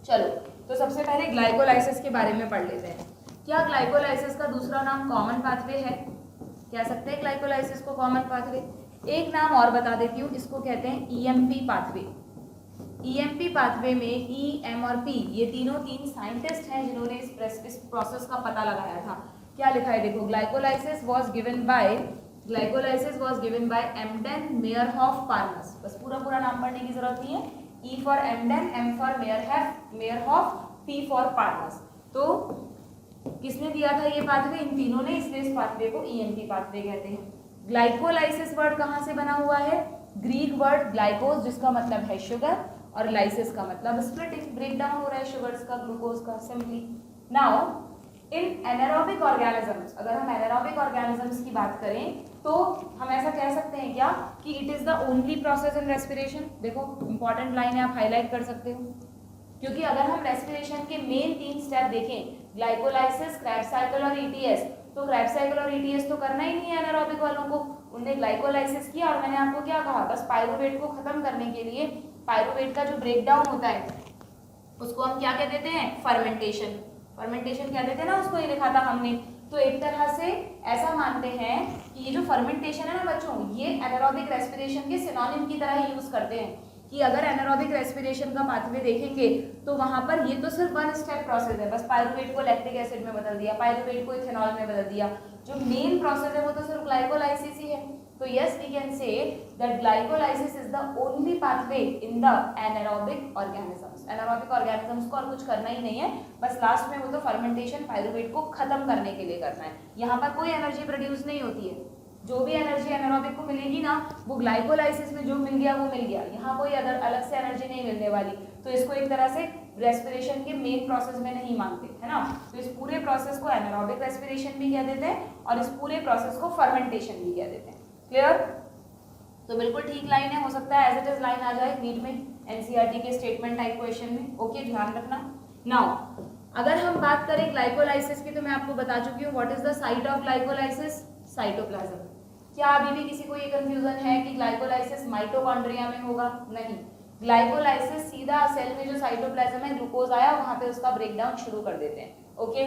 चलो, तो सबसे पहले ग्लाइकोलाइसिस के बारे में पढ़ लेते हैं। क्या ग्लाइकोलाइसिस का दूसरा नाम कॉमन पाथवे है? कह सकते हैं ग्लाइकोलाइसिस को कॉमन पाथवे। एक नाम और बता देती हूँ, इसको कहते हैं ईएमपी पाथवे। ईएमपी पाथवे में ई, एम और पी, ये तीन साइंटिस्ट हैं जिन्होंने इस प्रोसेस का पता लगाया था। क्या लिखा है देखो, glycolysis was given by Embden Meyerhof Parnas. बस पूरा नाम पढ़ने की जरूरत नहीं है। E for Embden, M for Meyerhof, P for Parnas. तो किसने दिया था ये पाथवे? इन तीनों ने, इसलिए इस पाथवे को ईएमपी पाथवे कहते हैं। ग्लाइकोलाइसिस वर्ड कहाँ से बना हुआ है? ग्रीक वर्ड ग्लाइकोस, जिसका मतलब है शुगर, और लाइसिस का मतलब स्प्लिटिंग, ब्रेक डाउन हो रहा है शुगर्स का, ग्लूकोज का, simply. Now in anaerobic organisms, अगर हम एनारोबिक ऑर्गेनिजम्स की बात करें तो हम ऐसा कह सकते हैं क्या कि it is the only process in respiration. देखो इंपॉर्टेंट लाइन है, आप हाईलाइट कर सकते हो, क्योंकि अगर हम रेस्पिरेशन के मेन 3 स्टेप देखें, ग्लाइकोलाइसिस, क्रेब्स साइकिल और ईटीएस, तो क्रेब्स साइकिल और ईटीएस तो करना ही नहीं है एनारोबिक वालों को। उनने ग्लाइकोलाइसिस किया और मैंने आपको क्या कहा, बस पायरुवेट को खत्म करने के लिए पायरुवेट का जो ब्रेक डाउन होता है उसको हम क्या कह देते हैं, फर्मेंटेशन। फर्मेंटेशन क्या देते हैं ना, उसको ये लिखा था हमने। तो एक तरह से ऐसा मानते हैं कि ये जो फर्मेंटेशन है ना बच्चों, ये एनारोबिक रेस्पिरेशन के सिनोनिम की तरह यूज करते हैं कि अगर एनारोबिक रेस्पिरेशन का पाथवे देखेंगे तो वहां पर ये तो सिर्फ वन स्टेप प्रोसेस है, बस पायरुवेट को लैक्टिक एसिड में बदल दिया, पायरुवेट को इथेनॉल में बदल दिया। जो मेन प्रोसेस है वो तो सिर्फ ग्लाइकोलाइसिस ही है। तो yes we can say that glycolysis is the only pathway in the anaerobic organisms. Anaerobic organisms को और कुछ करना ही नहीं है, बस लास्ट में वो तो फर्मेंटेशन पायरुवेट को खत्म करने के लिए करना है। यहाँ पर कोई एनर्जी प्रोड्यूस नहीं होती है, जो भी एनर्जी एनारोबिक को मिलेगी ना वो ग्लाइकोलाइसिस में जो मिल गया वो मिल गया, यहाँ कोई अदर अलग से एनर्जी नहीं मिलने वाली। तो इसको एक तरह से रेस्पिरेशन के मेन प्रोसेस में नहीं मानते, है ना। तो इस पूरे प्रोसेस को एनारोबिक रेस्पिरेशन भी कह देते हैं और इस पूरे प्रोसेस को फर्मेंटेशन भी कह देते हैं। क्लियर? तो बिल्कुल ठीक लाइन है, हो सकता है एज इट इज लाइन आ जाए नीट में, एनसीईआरटी के स्टेटमेंट टाइप क्वेश्चन में। ओके, ध्यान रखना। नाउ अगर हम बात करें ग्लाइकोलाइसिस की, तो मैं आपको बता चुकी हूँ what is the site of glycolysis, cytoplasm. क्या अभी भी किसी को ये कंफ्यूजन है कि ग्लाइकोलाइसिस माइटोकॉन्ड्रिया में होगा? नहीं, ग्लाइकोलाइसिस सीधा सेल में जो साइटोप्लाज्म है, ग्लूकोज आया वहां पे उसका ब्रेकडाउन शुरू कर देते हैं। Okay,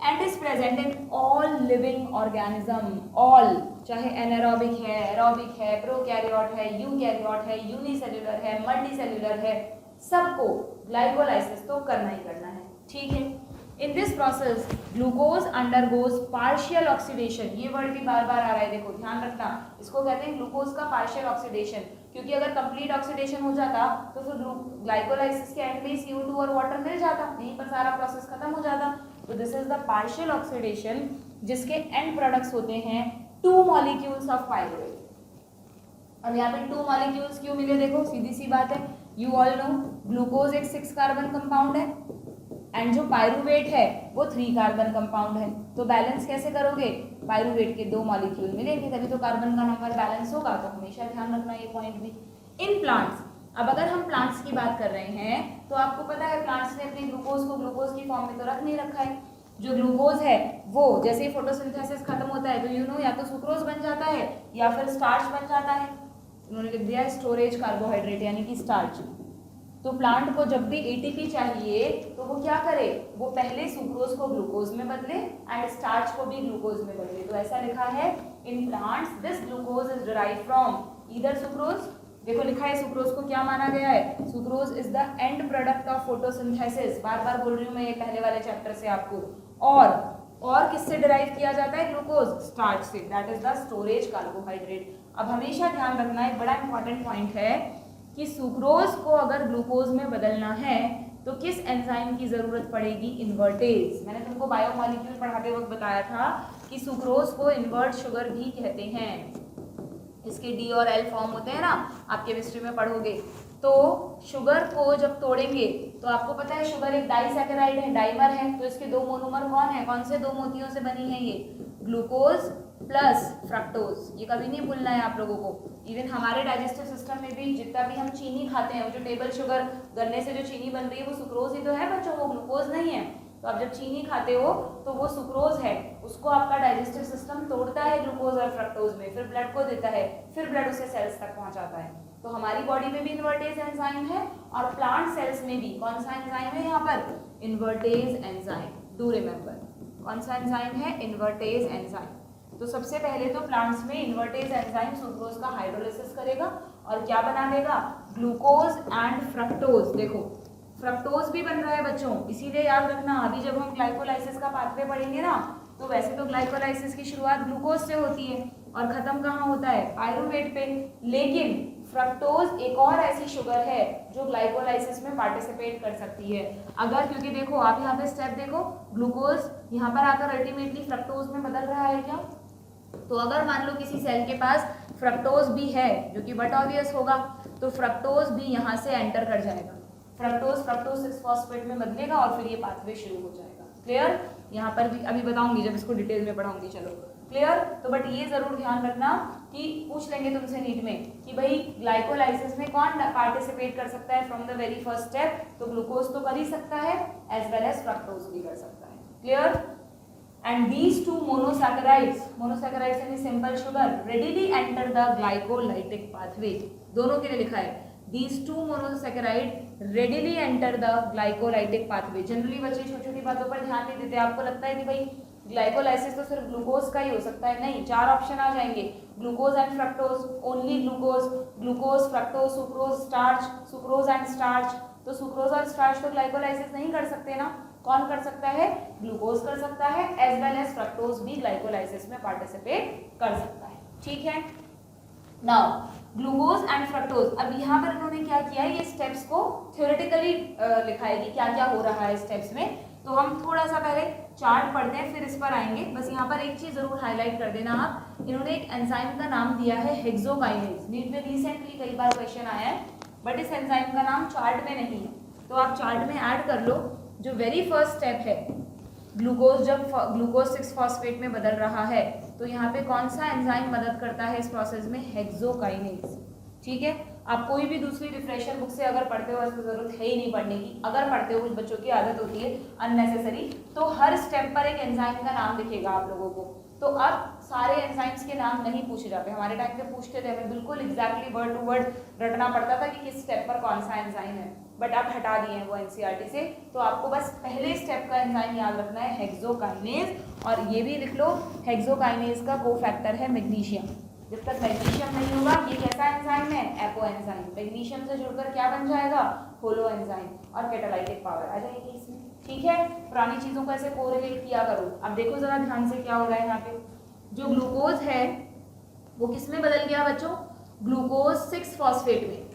and is present in all living organism, all, चाहे एनारोबिक है, एरोबिक है, प्रोकैरियोट है, यूकैरियोट है, यूनिसेल्युलर है, मल्टीसेल्युलर है, सबको ग्लाइकोलाइसिस तो करना ही करना है। ठीक है, in this process glucose undergoes partial oxidation. ये वर्ड भी बार बार आ रहा है, देखो ध्यान रखना, इसको कहते हैं ग्लूकोज का पार्शियल ऑक्सीडेशन, क्योंकि अगर कंप्लीट ऑक्सीडेशन हो जाता तो फिर ग्लाइकोलाइसिस के एंड में CO2 और वाटर मिल जाता, यहीं पर सारा प्रोसेस खत्म हो जाता। तो this is the partial oxidation, जिसके एंड प्रोडक्ट्स होते हैं 2 मॉलिक्यूल्स ऑफ पायरुवेट। अब यहाँ पे 2 मॉलिक्यूल्स क्यों मिले, देखो सीधी सी बात है, यू ऑल नो ग्लूकोज एक 6 कार्बन कंपाउंड है एंड जो पायरुवेट है वो 3 कार्बन कंपाउंड है। तो बैलेंस कैसे करोगे, पायरुवेट के 2 मॉलिक्यूल मिलेंगे तभी तो कार्बन का नंबर बैलेंस होगा। तो हमेशा ध्यान रखना ये पॉइंट भी। इन प्लांट्स, अब अगर हम प्लांट्स की बात कर रहे हैं तो आपको पता है प्लांट्स ने अपने ग्लूकोज को ग्लूकोज की फॉर्म में तो रख नहीं रखा है। जो ग्लूकोज है वो जैसे ही फोटोसिंथेसिस खत्म होता है तो यू नो या तो सुक्रोज बन जाता है या फिर स्टार्च बन जाता है। उन्होंने लिख दिया स्टोरेज कार्बोहाइड्रेट यानी कि स्टार्च। तो प्लांट को जब भी एटीपी चाहिए तो वो क्या करे, वो पहले सुक्रोज को ग्लूकोज में बदले एंड स्टार्च को भी ग्लूकोज में बदले। तो ऐसा लिखा है in plants this glucose is derived from either sucrose, देखो लिखा है सुक्रोज को क्या माना गया है, sucrose is the end product of photosynthesis, बार बार बोल रही हूँ मैं ये पहले वाले चैप्टर से आपको। और किससे डिराइव किया जाता है ग्लूकोज, स्टार्च से, that is the storage carbohydrate. अब हमेशा ध्यान रखना एक बड़ा इंपॉर्टेंट पॉइंट है कि सुक्रोज को अगर ग्लूकोज में बदलना है तो किस एंजाइम की जरूरत पड़ेगी, इन्वर्टेज। मैंने तुमको बायोमॉलिक्यूल पढ़ाते वक्त बताया था कि सुक्रोज को इन्वर्ट शुगर भी कहते हैं, इसके D और L फॉर्म होते हैं ना, आप केमिस्ट्री में पढ़ोगे। तो शुगर को जब तोड़ेंगे तो आपको पता है शुगर एक डाइसैकेराइड है, डाइमर है, तो इसके 2 मोनोमर कौन है, कौन से 2 मोतियों से बनी है ये, ग्लूकोज प्लस फ्रक्टोज। ये कभी नहीं भूलना है आप लोगों को। इवन हमारे डाइजेस्टिव सिस्टम में भी जितना भी हम चीनी खाते हैं, वो जो टेबल शुगर गन्ने से जो चीनी बन रही है वो सुक्रोज ही तो है बच्चों, वो ग्लूकोज नहीं है। तो आप जब चीनी खाते हो तो वो सुक्रोज है, उसको आपका डाइजेस्टिव सिस्टम तोड़ता है ग्लूकोज और फ्रक्टोज में, फिर ब्लड को देता है, फिर ब्लड उसे सेल्स तक पहुंचाता है। तो हमारी बॉडी में भी इन्वर्टेज एंजाइम है और प्लांट सेल्स में भी कौन सा एंजाइम है यहाँ पर, इन्वर्टेज एंजाइम। डू रिमेंबर कौन सा एंजाइम है, इन्वर्टेज एंजाइम। तो सबसे पहले तो प्लांट्स में इन्वर्टेज एंजाइम सुक्रोज का हाइड्रोलिसिस करेगा और क्या बना देगा, ग्लूकोज एंड फ्रक्टोज। देखो फ्रक्टोज भी बन रहा है बच्चों, इसीलिए याद रखना अभी जब हम ग्लाइकोलाइसिस का पाथवे पढ़ेंगे ना तो वैसे तो ग्लाइकोलाइसिस की शुरुआत ग्लूकोज से होती है और खत्म कहाँ होता है, पायरुवेट पे। लेकिन फ्रक्टोज एक और ऐसी शुगर है जो ग्लाइकोलाइसिस में पार्टिसिपेट कर सकती है अगर, क्योंकि देखो आप यहाँ पे स्टेप देखो, ग्लूकोज यहाँ पर आकर अल्टीमेटली फ्रक्टोज में बदल रहा है क्या। तो अगर मान लो किसी सेल के पास फ्रक्टोज भी है जो कि बट ऑब्वियस होगा, तो फ्रक्टोज भी यहाँ से एंटर कर जाएगा, फ्रक्टोज 6 फॉस्फेट में बदलेगा और फिर ये पाथवे शुरू हो जाएगा। क्लियर? यहाँ पर भी अभी बताऊंगी जब इसको डिटेल में पढ़ाऊंगी। चलो क्लियर? तो बट ये जरूर ध्यान रखना कि पूछ लेंगे तुमसे नीट में कि भाई ग्लाइकोलाइसिस में कौन पार्टिसिपेट कर सकता है from the very first step, तो ग्लूकोज तो कर ही सकता है एज वेल एज फ्रक्टोज भी कर सकता है। Clear? And these two monosaccharides यानी simple sugar readily enter the glycolytic pathway, दोनों के लिए लिखा है these two monosaccharide readily enter the glycolytic pathway। Generally बच्चे छोटी छोटी बातों पर ध्यान नहीं देते, आपको लगता है कि भाई ग्लाइकोलाइसिस तो सिर्फ ग्लूकोज का ही हो सकता है, नहीं, 4 ऑप्शन आ जाएंगे, glucose and fructose, only glucose fructose, sucrose starch, sucrose and starch. तो सुक्रोज और स्टार्च तो ग्लाइकोलाइसिस नहीं कर सकते ना, कौन कर सकता है? ग्लूकोज कर सकता है एज वेल एज फ्रक्टोज भी ग्लाइकोलाइसिस में पार्टिसिपेट कर सकता है। ठीक है, नाउ ग्लूकोज एंड फ्रक्टोज, अब यहाँ पर इन्होंने क्या किया है, ये स्टेप्स को थ्योरेटिकली लिखा है कि क्या क्या हो रहा है स्टेप्स में। तो हम थोड़ा सा पहले चार्ट पढ़ते हैं फिर इस पर आएंगे। बस यहाँ पर एक चीज जरूर हाईलाइट कर देना आप, इन्होंने एक एंजाइम का नाम दिया है हेक्सोकाइनेज। नीट में रिसेंटली कई बार क्वेश्चन आया है, बट इस एंजाइम का नाम चार्ट में नहीं है, तो आप चार्ट में ऐड कर लो। जो वेरी फर्स्ट स्टेप है ग्लूकोज, जब ग्लूकोज 6 फॉस्फेट में बदल रहा है तो यहाँ पे कौन सा एंजाइम मदद करता है इस प्रोसेस में? हेक्सोकाइनेज। ठीक है, आप कोई भी दूसरी रिफ्रेशर बुक से अगर पढ़ते हो इसको जरूरत है ही नहीं पढ़ने की, अगर पढ़ते हो कुछ बच्चों की आदत होती है अननेसेसरी, तो हर स्टेप पर एक एंजाइम का नाम दिखेगा आप लोगों को। तो अब सारे एंजाइम्स के नाम नहीं पूछे जाते, हमारे टाइम पे पूछते थे, हमें बिल्कुल एग्जैक्टली वर्ड टू वर्ड रटना पड़ता था कि किस स्टेप पर कौन सा एंजाइम है, बट अब हटा दिए हैं वो एनसीईआरटी से। तो आपको बस पहले स्टेप का एंजाइम याद रखना है हेक्सोकाइनेज, और ये भी लिख लो हेक्सोकाइनेज का कोफैक्टर है मैग्नीशियम। जब तक मैग्नीशियम नहीं होगा, ये कैसा एंजाइम है? Apo enzyme. मैग्नीशियम से जुड़कर क्या बन जाएगा? होलो एंजाइम, और कैटालाइटिक पावर आ जाएगी इसमें। ठीक है, पुरानी चीजों को ऐसे कोरिलेट किया करो। अब देखो जरा ध्यान से क्या हो रहा है यहाँ पे, जो ग्लूकोज है वो किस में बदल गया बच्चों? ग्लूकोज 6 फॉस्फेट में।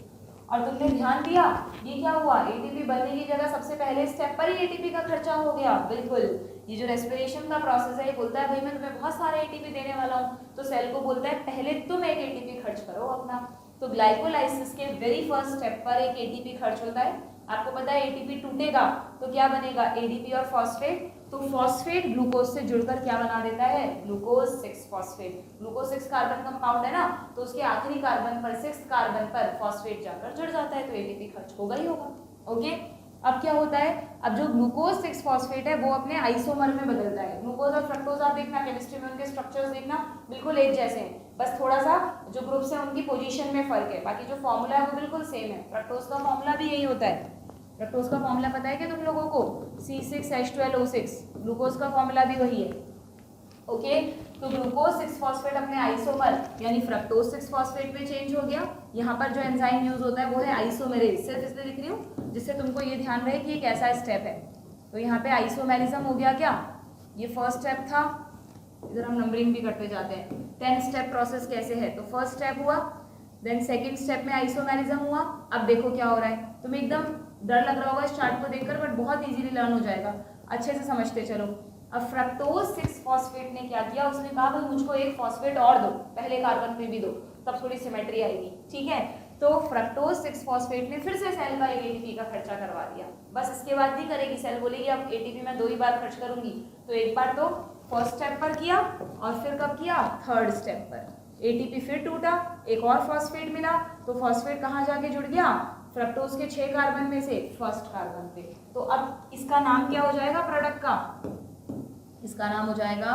और तुमने ध्यान दिया ये क्या हुआ? एटीपी बनने की जगह सबसे पहले स्टेप पर ही एटीपी का खर्चा हो गया। बिल्कुल, ये जो रेस्पिरेशन का प्रोसेस है ये बोलता है भाई मैं तुम्हें बहुत सारे एटीपी देने वाला हूँ, तो सेल को बोलता है पहले तुम एक एटीपी खर्च करो अपना। तो ग्लाइकोलाइसिस के वेरी फर्स्ट स्टेप पर एक एटीपी खर्च होता है। आपको पता है एटीपी टूटेगा तो क्या बनेगा? एडीपी और फॉस्फेट। तो फॉस्फेट ग्लूकोज से जुड़कर क्या बना देता है? Glucose 6 phosphate. Glucose 6 carbon compound है ना, तो उसके आखिरी कार्बन पर 6 कार्बन पर फॉस्फेट जाकर जुड़ जाता है, तो एटीपी खर्च होगा ही होगा। ओके, अब क्या होता है? अब जो ग्लूकोज 6 फॉस्फेट है वो अपने आइसोमर में बदलता है। ग्लूकोज और फ्रक्टोज आप देखना केमिस्ट्री में उनके स्ट्रक्चर्स देखना बिल्कुल एक जैसे हैं, बस थोड़ा सा जो ग्रुप्स है उनकी पोजीशन में फर्क है, बाकी जो फॉर्मूला है वो बिल्कुल सेम है। फ्रक्टोज का फॉर्मूला भी यही होता है। फ्रक्टोज का फॉर्मूला पता है क्या तुम लोगों को? C6H12O6। ग्लूकोज का फॉर्मूला भी वही है। ओके, तो ग्लूकोज 6 फॉस्फेट अपने आइसोमर यानी फ्रक्टोज 6 फॉस्फेट में चेंज हो गया। यहाँ पर जो एंजाइम यूज होता है वो है आइसोमेरेज। सिर्फ इसलिए लिख रही हूँ जिससे तुमको ये ध्यान रहे कि ये कैसा स्टेप है। तो यहाँ पे आइसोमेरिज्म हो गया क्या? ये फर्स्ट स्टेप था, इधर हम नंबरिंग भी करते जाते हैं। 10 स्टेप प्रोसेस कैसे है? तो फर्स्ट स्टेप हुआ, देन सेकेंड स्टेप में आइसोमेरिज्म हुआ। अब देखो क्या हो रहा है, तुम्हें एकदम डर लग रहा होगा इस चार्ट को देखकर, बट बहुत इजीली लर्न हो जाएगा, अच्छे से समझते चलो। अब फ्रक्टोज 6 फॉस्फेट ने क्या किया? उसने कहा भाई मुझको एक फॉस्फेट और दो, पहले कार्बन पे भी दो, तब थोड़ी सिमेट्री आएगी। ठीक है, तो फ्रक्टोज 6 फॉस्फेट ने फिर से सेल का एक एटीपी का खर्चा करवा दिया। बस इसके बाद नहीं करेगी, सेल बोलेगी अब एटीपी मैं 2 ही बार खर्च करूंगी। तो एक बार तो फर्स्ट स्टेप पर किया और फिर कब किया? थर्ड स्टेप पर। एटीपी फिर टूटा, एक और फॉस्फेट मिला, तो फॉस्फेट कहाँ जाके जुड़ गया? फ्रक्टोज के 6 कार्बन में से फर्स्ट कार्बन पे। तो अब इसका नाम क्या हो जाएगा प्रोडक्ट का? इसका नाम हो जाएगा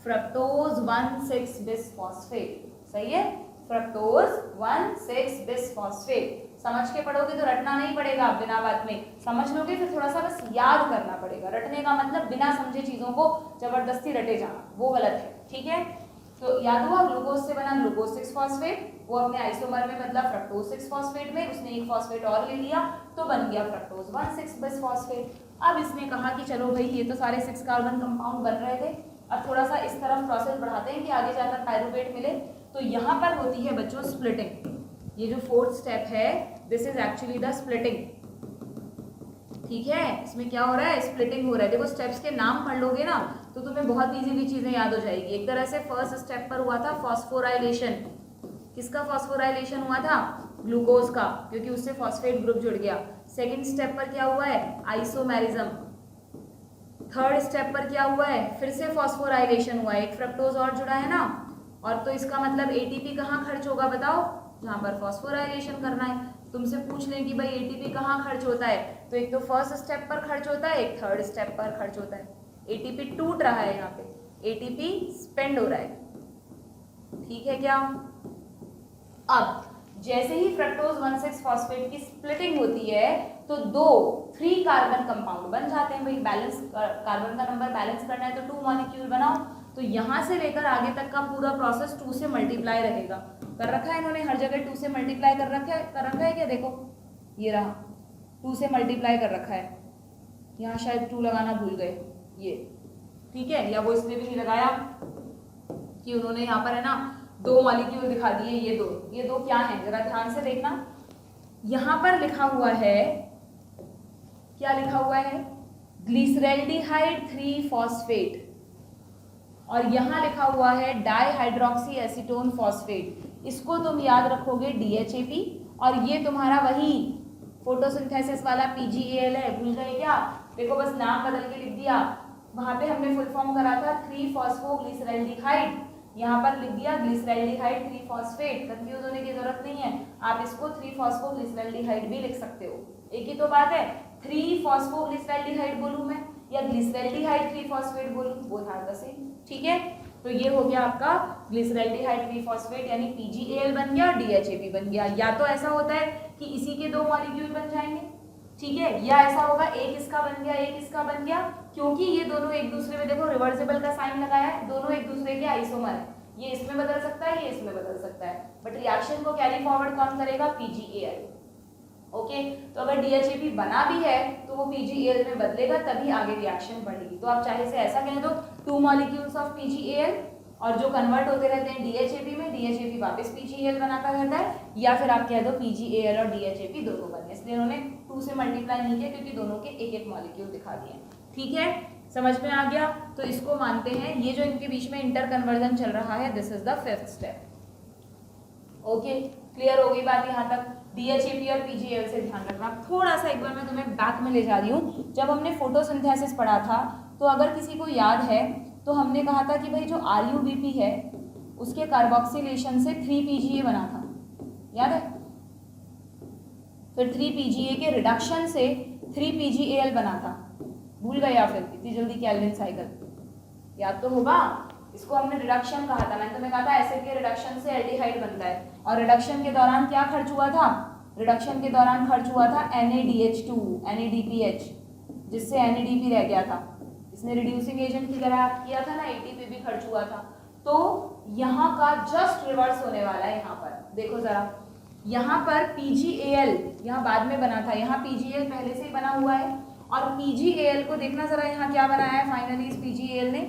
फ्रक्टोज 1,6 बिसफॉस्फेट। सही है, फ्रक्टोज 1,6 बिसफॉस्फेट। समझ के पढ़ोगे तो रटना नहीं पड़ेगा, बिना बात में समझ लोगे फिर थोड़ा सा बस याद करना पड़ेगा। रटने का मतलब बिना समझे चीजों को जबरदस्ती रटे जाना, वो गलत है। ठीक है, तो याद हुआ ग्लूकोज से बना ग्लूकोज 6 फॉस्फेट, वो अपने आइसोमर में बदला फ्रक्टोज 6 फॉस्फेट में, उसने एक फॉस्फेट और ले लिया तो बन गया फ्रक्टोज 1,6 बिसफॉस्फेट। अब इसने कहा कि चलो भाई ये तो सारे 6 कार्बन कंपाउंड बन रहे थे, अब थोड़ा सा इस तरफ प्रोसेस बढ़ाते हैं कि आगे जाकर पायरुवेट मिले। तो यहाँ पर होती है बच्चों स्प्लिटिंग। ये जो फोर्थ स्टेप है this is actually the splitting. ठीक है, इसमें क्या हो रहा है? स्प्लिटिंग हो रहा है। देखो स्टेप्स के नाम पढ़ लोगे ना तो तुम्हें बहुत इजीली चीजें याद हो जाएगी। एक तरह से फर्स्ट स्टेप पर हुआ था फॉस्फोराइलेशन, किसका फॉस्फोराइलेशन हुआ था? ग्लूकोज का, क्योंकि उससे फॉस्फेट ग्रुप जुड़ गया। सेकेंड स्टेप पर क्या हुआ है? आइसोमेरिज्म। थर्ड स्टेप पर क्या हुआ है? फिर से फॉस्फोराइलेशन हुआ है, एक फ्रक्टोज और जुड़ा है ना, और तो इसका मतलब एटीपी कहाँ खर्च होगा बताओ? जहां पर फॉस्फोराइलेशन करना है। तुमसे पूछ लें कि भाई एटीपी कहाँ खर्च होता है, तो एक तो फर्स्ट स्टेप पर खर्च होता है, एक थर्ड स्टेप पर खर्च होता है। एटीपी टूट रहा है, यहाँ पे एटीपी स्पेंड हो रहा है, ठीक है क्या? अब जैसे ही फ्रक्टोज 1,6 फॉस्फेट की स्प्लिटिंग होती है तो 3 कार्बन कंपाउंड बन जाते हैं। भाई बैलेंस, कार्बन का नंबर बैलेंस करना है तो 2 मॉलिक्यूल बनाओ। तो यहां से लेकर आगे तक का पूरा प्रोसेस 2 से मल्टीप्लाई रहेगा। कर रखा है इन्होंने हर जगह 2 से मल्टीप्लाई कर रखा है क्या? देखो ये रहा, 2 से मल्टीप्लाई कर रखा है। यहाँ शायद 2 लगाना भूल गए, ये ठीक है, या वो इसलिए भी नहीं लगाया कि उन्होंने यहाँ पर है ना 2 मॉलिक्यूल दिखा दिए। ये दो क्या है, जरा ध्यान से देखना। यहाँ पर लिखा हुआ है, क्या लिखा हुआ है? ग्लिसरैल्डिहाइड 3 फॉस्फेट, और यहाँ लिखा हुआ है डाइहाइड्रोक्सी एसीटोन फॉस्फेट। इसको तुम याद रखोगे DHAP, और ये तुम्हारा वही फोटोसिंथेसिस वाला PGAL है। भूल गए क्या? देखो बस नाम बदल के लिख दिया। वहां पे हमने फुल फॉर्म करा था 3 फॉस्फोग्लिसरैल्डिहाइड, यहाँ पर लिख दिया ग्लिसरैल्डिहाइड 3 फॉस्फेट। कंफ्यूज होने की जरूरत नहीं है, आप इसको 3 फॉस्फोग्लिसरैल्डिहाइड भी लिख सकते हो, एक ही तो बात है। 3 फॉस्फोग्लिसरैल्डिहाइड बोलूं मैं या ग्लिसरैल्डिहाइड 3 फॉस्फेट बोलूं, वो था द सेम, ठीक है। तो ये हो गया आपका ग्लिसरैल्डिहाइड 3 फॉस्फेट, यानी PGAL बन गया और DHAP बन गया। या तो ऐसा होता है कि इसी के 2 मॉलिक्यूल बन जाएंगे, ठीक है, या ऐसा होगा एक इसका बन गया एक इसका बन गया, क्योंकि ये दोनों एक दूसरे में, देखो रिवर्सिबल का साइन लगाया है, दोनों एक दूसरे के आइसोमर है। ये इसमें बदल सकता है, ये इसमें बदल सकता है, बट रिएक्शन को कैरी फॉरवर्ड कौन करेगा? PGAL। ओके, तो अगर DHAP बना भी है तो वो PGAL में बदलेगा, तभी आगे रिएक्शन बढ़ेगी। तो आप चाहे से ऐसा कह दो 2 मॉलिक्यूल्स ऑफ PGAL, और जो कन्वर्ट होते रहते हैं DHAP में, DHAP वापस PGAL बनाता रहता है, या फिर आप कह दो PGAL और DHAP दोनों बने। इसलिए उन्होंने 2 से मल्टीप्लाई नहीं किया, क्योंकि दोनों के एक एक मॉलिक्यूल दिखा दिए, ठीक है, समझ में आ गया? तो इसको मानते हैं, ये जो इनके बीच में इंटर कन्वर्जन चल रहा है, this is the 5th step. Okay, clear हो गई बात यहाँ तक? DHAP और PGAL से ध्यान रखना। थोड़ा सा एक बार मैं तुम्हें बैक में ले जा रही हूँ। जब हमने फोटोसिंथेसिस पढ़ा था, तो अगर किसी को याद है तो हमने कहा था कि भाई जो RUBP है उसके कार्बोक्सिलेशन से 3 PGA बना था, याद है? फिर 3 PGA के रिडक्शन से 3 PGAL बना था। भूल गए या फिर इतनी जल्दी केल्विन साइकिल? याद तो होगा। इसको हमने रिडक्शन कहा था, मैंने तुम्हें कहा था एसिड के रिडक्शन से एल्डिहाइड बनता है, और रिडक्शन के दौरान क्या खर्च हुआ था? रिडक्शन के दौरान खर्च हुआ था NADH2 NADPH, जिससे NADP रह गया था। इसने रिड्यूसिंग एजेंट की तरह किया था ना, ATP भी खर्च हुआ था। तो यहाँ का जस्ट रिवर्स होने वाला है। यहाँ पर देखो जरा, यहाँ पर PGAL यहाँ बाद में बना था, यहाँ PGAL पहले से ही बना हुआ है, और PGAL को देखना जरा यहाँ क्या बनाया है फाइनली। इस PGAL ने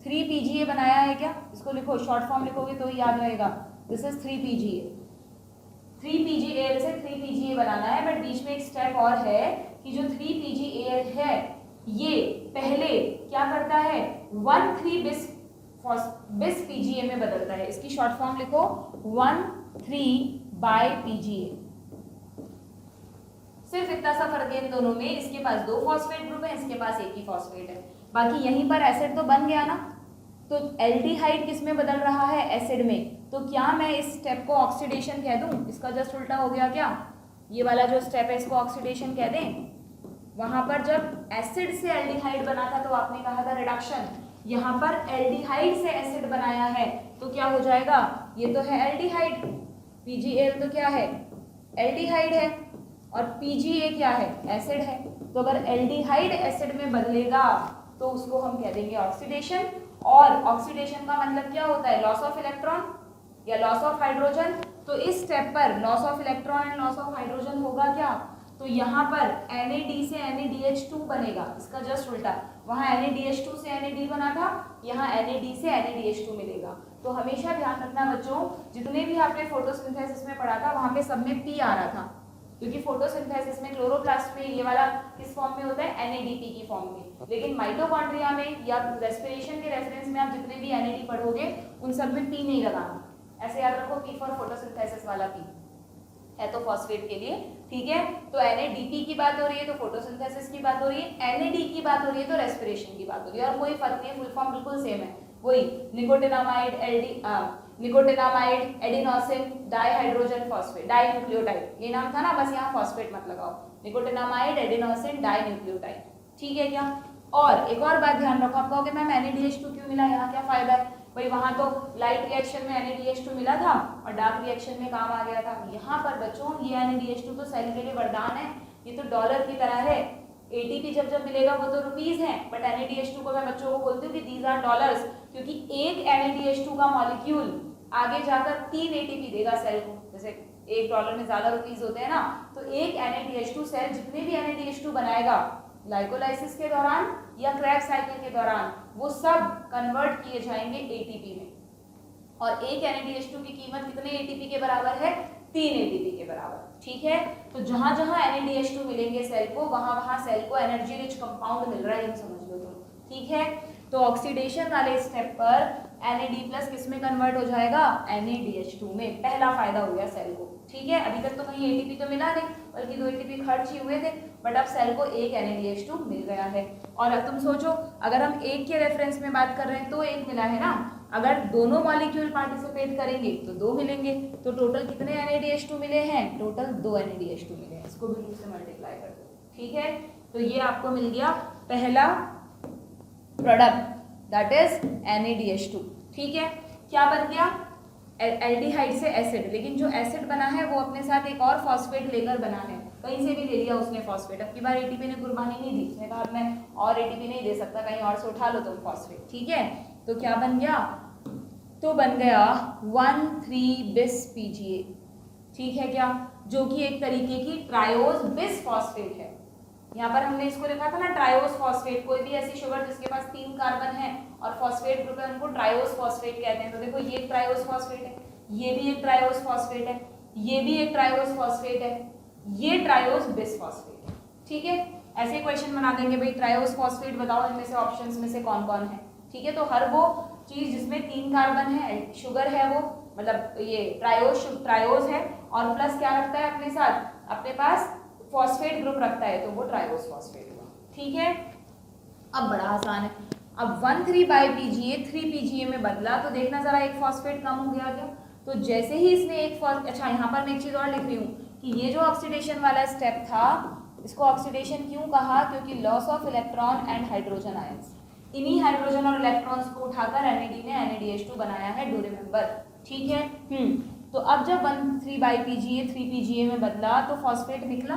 3 PGA बनाया है क्या? इसको लिखो, शॉर्ट फॉर्म लिखोगे तो ही याद रहेगा। दिस इज 3 PGA, 3 PGAL से 3 PGA बनाना है, बट बीच में एक स्टेप और है कि जो 3 PGAL है ये पहले क्या करता है? 1,3 bis PGA में बदलता है। इसकी शॉर्ट फॉर्म लिखो 1,3 PGA। सिर्फ इतना सा फर्क है इन दोनों में, इसके पास 2 फॉस्फेट ग्रुप है, इसके पास एक ही फॉस्फेट है। बाकी यहीं पर एसिड तो बन गया ना, तो एल्डिहाइड किस में बदल रहा है? एसिड में। तो क्या मैं इस स्टेप को ऑक्सीडेशन कह दूं? इसका जस्ट उल्टा हो गया क्या? ये वाला जो स्टेप है इसको ऑक्सीडेशन कह दें। वहां पर जब एसिड से एल्डिहाइड बना था तो आपने कहा था रिडक्शन, यहाँ पर एल्डिहाइड से एसिड बनाया है तो क्या हो जाएगा? ये तो है एल्डिहाइड, PGAL तो क्या है? एल्डिहाइड है, और PGA क्या है? एसिड है। तो अगर एल्डिहाइड एसिड में बदलेगा तो उसको हम कह देंगे ऑक्सीडेशन। और ऑक्सीडेशन का मतलब क्या होता है? लॉस ऑफ इलेक्ट्रॉन या लॉस ऑफ हाइड्रोजन। तो इस स्टेप पर loss of electron and loss of hydrogen होगा क्या? तो यहाँ पर NAD से NADH2 बनेगा, इसका जस्ट उल्टा। वहाँ NADH2 से NAD बना था, यहाँ NAD से NADH2 मिलेगा। तो हमेशा ध्यान रखना बच्चों, जितने भी आपने फोटोसिंथेसिस में पढ़ा था वहाँ पे सब में P आ रहा था, क्योंकि फोटोसिंथेसिस में क्लोरोप्लास्ट में ये वाला किस फॉर्म में होता है? NADP की फॉर्म में। लेकिन माइटोकॉन्ड्रिया में या रेस्पिरेशन के रेफरेंस में आप जितने भी NAD पढ़ोगे उन सब में P नहीं लगाना, ऐसे याद रखो, P फॉर फोटोसिंथेसिस वाला P है तो फॉस्फेट के लिए, ठीक है। तो NADP की बात हो रही है तो फोटोसिंथेसिस की बात हो रही है, NAD की बात हो रही है तो रेस्पिरेशन की बात हो रही है, और कोई फर्क नहीं है, फुल फॉर्म बिल्कुल सेम है, वही nicotinamide adenosine dihydrogen phosphate dinucleotide, ये नाम था ना, बस यहाँ फॉस्फेट मत लगाओ, निकोटिनामाइड एडिनोसिन डाइन्यूक्लियोटाइड, ठीक है क्या। और एक और बात ध्यान रखो, आप कहोगे मैम NADH2 क्यों मिला, यहाँ क्या फायदा है, भाई वहां तो लाइट रिएक्शन में NADH2 मिला था और डार्क रिएक्शन में काम आ गया था, यहाँ पर बच्चों ये NADH2 तो सेल के लिए वरदान है, ये तो डॉलर की तरह है, ATP जब जब मिलेगा वो तो रुपीज है, बट NADH2 को मैं बच्चों को बोलती हूँ कि दीज आर डॉलर्स, क्योंकि एक NADH2 का मॉलिक्यूल आगे जाकर 3 ATP देगा सेल को, जैसे $1 में ज्यादा रुपीज होते हैं ना, तो एक NADH2 सेल जितने भी NADH2 बनाएगा ग्लाइकोलाइसिस के दौरान या क्रैब साइकिल के दौरान, वो सब कन्वर्ट किए जाएंगे ATP में, और एक NADH2 की कीमत कितने ATP के बराबर है, 3 ATP के बराबर, ठीक है। तो जहां जहां NADH2 मिलेंगे सेल को, वहां वहां सेल को एनर्जी रिच कंपाउंड मिल रहा है, ये समझ लो तुम, ठीक है। तो ऑक्सीडेशन वाले स्टेप पर NAD+ किस में कन्वर्ट हो जाएगा, NADH2 में, पहला फायदा हो गया सेल को, ठीक है। अभी तक तो कहीं ATP तो मिला नहीं, बल्कि 2 ATP खर्च ही हुए थे, बट अब सेल को एक NADH2 मिल गया है। और अब तुम सोचो, अगर हम एक के रेफरेंस में बात कर रहे हैं तो एक मिला है ना, अगर दोनों मॉलिक्यूल पार्टिसिपेट करेंगे तो 2 मिलेंगे, तो टोटल कितने NADH2 मिले हैं, टोटल 2 NADH2 मिले हैं, इसको भी 2 से मल्टीप्लाई कर दो, ठीक है। तो ये आपको मिल गया पहला प्रोडक्ट, दैट इज NADH2, ठीक है। क्या बन गया, एल्डिहाइड से एसिड, लेकिन जो एसिड बना है वो अपने साथ एक और फॉस्फेट लेकर बना है, कहीं से भी ले लिया उसने फॉस्फेट, अब की बार ATP ने कुर्बानी नहीं दी, उसने कहा मैं और ATP नहीं दे सकता, कहीं और से उठा लो तुम फॉस्फेट, ठीक है। तो क्या बन गया, तो बन गया 1,3-bis PGA, ठीक है क्या, जो कि एक तरीके की ट्रायोज बिस फॉस्फेट है। यहाँ पर हमने इसको लिखा था ना ट्रायोस फॉस्फेट, कोई भी ऐसी शुगर जिसके पास 3 कार्बन है और फॉस्फेट ग्रुप है उनको ट्रायोस फॉस्फेट कहते हैं। तो देखो ये एक ट्रायोस फॉस्फेट है, ये भी एक ट्रायोस फॉस्फेट है, ये भी एक ट्रायोस फॉस्फेट है, ये ट्रायोस बिस फॉस्फेट है, ठीक है। ऐसे क्वेश्चन बना देंगे भाई ट्रायोस फॉस्फेट बताओ इनमें से ऑप्शंस में से कौन कौन है, ठीक है। तो हर वो चीज जिसमें 3 कार्बन है, शुगर है वो, मतलब ये ट्रायोस है, और प्लस क्या रखता है अपने साथ, अपने पास फॉस्फेट ग्रुप रखता है, तो वो ट्रायोस फॉस्फेट हुआ, ठीक है। अब बड़ा आसान है, अब 1,3/PGA 3 PGA में बदला तो देखना जरा एक फॉस्फेट कम हो गया क्या, तो जैसे ही इसने एक अच्छा यहाँ पर मैं एक चीज और लिख रही हूँ कि ये जो ऑक्सीडेशन वाला स्टेप था, इसको ऑक्सीडेशन क्यों कहा, क्योंकि loss of electron and hydrogen ions, इन्हीं हाइड्रोजन और इलेक्ट्रॉन्स को उठाकर NAD ने NADH2 बनाया है, डू रिमेंबर, ठीक है। तो अब जब 1,3/PGA 3 PGA में बदला तो फॉस्फेट निकला,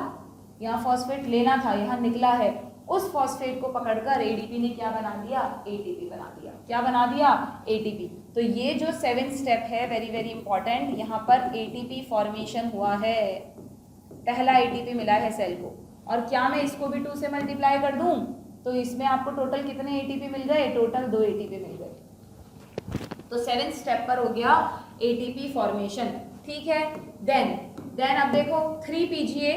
यहाँ फॉस्फेट लेना था, यहाँ निकला है, उस फॉस्फेट को पकड़कर ADP ने क्या बना दिया, ATP बना दिया, क्या बना दिया, ATP। तो ये जो 7th स्टेप है वेरी वेरी इंपॉर्टेंट, यहाँ पर ATP फॉर्मेशन हुआ है, पहला ATP मिला है सेल को, और क्या मैं इसको भी 2 से मल्टीप्लाई कर दूं तो इसमें आपको टोटल कितने ATP मिल गए, टोटल 2 ATP मिल गए। तो 7th स्टेप पर हो गया ATP फॉर्मेशन, ठीक है। देन अब देखो 3 PGA,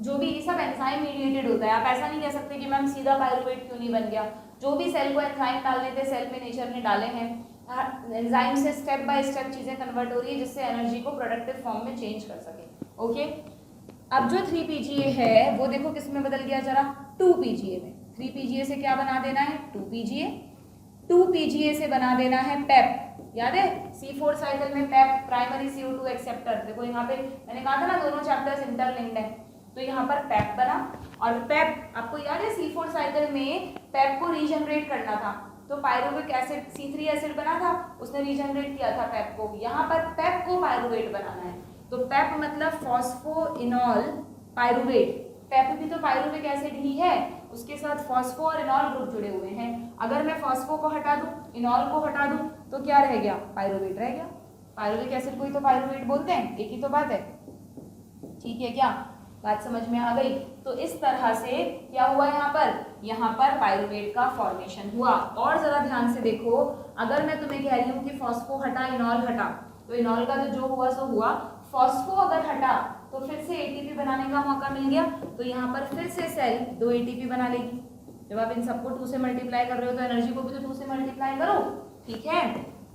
जो भी ये सब एंजाइम मीडिएटेड होता है, आप ऐसा नहीं कह सकते कि मैम सीधा पायरुवेट क्यों नहीं बन गया, जो भी सेल को एंजाइम डालने थे सेल में नेचर ने डाले हैं, एंजाइम से स्टेप बाय स्टेप चीजें कन्वर्ट हो रही है जिससे एनर्जी को प्रोडक्टिव फॉर्म में चेंज कर सके, ओके। अब जो 3 PGA है वो देखो किस में बदल गया जरा, 2 PGA में, 3 PGA से क्या बना देना है, 2 PGA, 2 PGA से बना देना है पेप, याद है C4 साइकिल में पेप प्राइमरी CO2 एक्सेप्टर, देखो यहाँ पे मैंने कहा था ना दोनों चैप्टर्स इंटरलिंक्ड है, तो यहाँ पर पेप बना, और पेप आपको याद है C4 साइकिल में पेप को रीजनरेट करना था, तो पायरुविक एसिड C3 एसिड बना था, उसने रीजनरेट किया था पेप को, यहाँ पर पेप को पायरुवेट बनाना है, तो पेप मतलब फॉस्फोइनॉल पायरुवेट, पेप भी तो पायरुविक एसिड ही है, उसके साथ फॉस्फो और इनॉल ग्रुप जुड़े हुए हैं, अगर मैं फॉस्फो को हटा दूं, इनॉल को हटा दूं, तो क्या रह गया, पायरुवेट रह गया, पायरुविक एसिड को ही तो पायरुवेट बोलते हैं, एक ही तो बात है, ठीक है क्या, बात समझ में आ गई। तो इस तरह से क्या हुआ, यहाँ पर पायरुवेट का फॉर्मेशन हुआ। और जरा ध्यान से देखो, अगर मैं तुम्हें कह रही हूँ कि फॉस्फो हटा इनॉल हटा, तो इनॉल का तो जो हुआ सो हुआ, फॉस्फो अगर हटा तो फिर से ATP बनाने का मौका मिल गया, तो यहाँ पर फिर से सेल 2 ATP बना लेगी। जब आप इन सबको 2 से मल्टीप्लाई कर रहे हो तो एनर्जी को भी तो 2 से मल्टीप्लाई करो, ठीक है।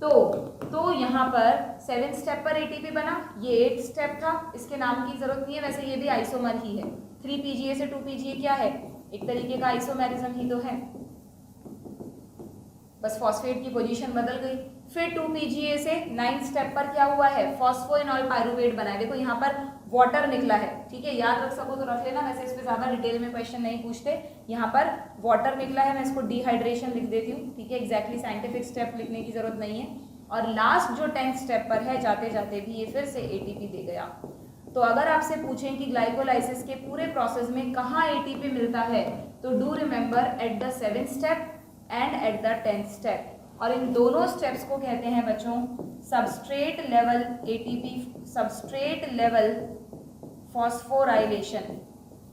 तो यहाँ पर 7 स्टेप पर एटीपी बना, ये 8 स्टेप था, इसके नाम की जरूरत नहीं है, वैसे ये भी आइसोमर ही है। 3 PGA से 2 PGA क्या है, एक तरीके का आइसोमेरिज्म ही तो है, बस फॉस्फेट की पोजीशन बदल गई। फिर 2 PGA से 9 स्टेप पर क्या हुआ है, फॉस्फोइनॉल पायरुवेट बना है। देखो यहाँ पर वाटर निकला है, ठीक है, याद रख सको तो रख लेना, वैसे इस पे ज्यादा डिटेल में क्वेश्चन नहीं पूछते। यहाँ पर वाटर निकला है, मैं इसको डिहाइड्रेशन लिख देती हूँ, ठीक है, एग्जैक्टली साइंटिफिक स्टेप लिखने की जरूरत नहीं है। और लास्ट जो 10th स्टेप पर है, जाते जाते भी ये फिर से एटीपी दे गया। तो अगर आपसे पूछें कि ग्लाइकोलाइसिस के पूरे प्रोसेस में कहाँ एटीपी मिलता है, तो do remember at the 7th step and at the 10th step. और इन दोनों स्टेप्स को कहते हैं बच्चों substrate level ATP, substrate level phosphorylation.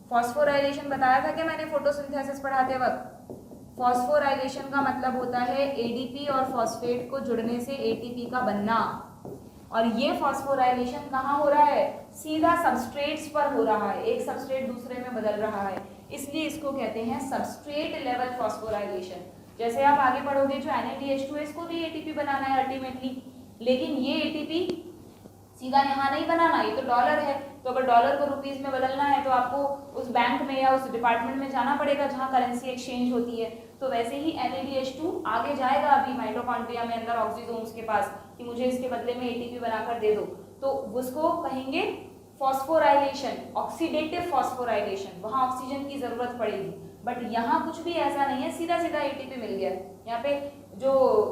Phosphorylation बताया था कि मैंने फोटोसिंथेसिस पढ़ाते वक्त। फॉस्फोराइलेशन का मतलब होता है एडीपी और फॉस्फेट को जुड़ने से एटीपी का बनना। और ये फॉस्फोराइलेशन कहाँ हो रहा है, सीधा सबस्ट्रेट्स पर हो रहा है, एक सबस्ट्रेट दूसरे में बदल रहा है, इसलिए इसको कहते हैं सबस्ट्रेट लेवल फॉस्फोराइलेशन। जैसे आप आगे पढ़ोगे जो NADH2 है, इसको भी एटीपी बनाना है अल्टीमेटली, लेकिन ये एटीपी सीधा यहाँ नहीं बनाना, ये तो डॉलर है, तो अगर डॉलर को रुपीज में बदलना है तो आपको उस बैंक में या उस डिपार्टमेंट में जाना पड़ेगा जहाँ करेंसी एक्सचेंज होती है। तो वैसे ही NADH2 आगे जाएगा अभी माइटोकॉन्ड्रिया में अंदर ऑक्सीजोम्स के पास कि मुझे इसके बदले में एटीपी बनाकर दे दो, तो उसको कहेंगे फॉस्फोराइलेशन, ऑक्सीडेटिव फॉस्फोराइलेशन, वहाँ ऑक्सीजन की जरूरत पड़ेगी। बट यहाँ कुछ भी ऐसा नहीं है, सीधा सीधा एटीपी मिल गया। यहाँ पे जो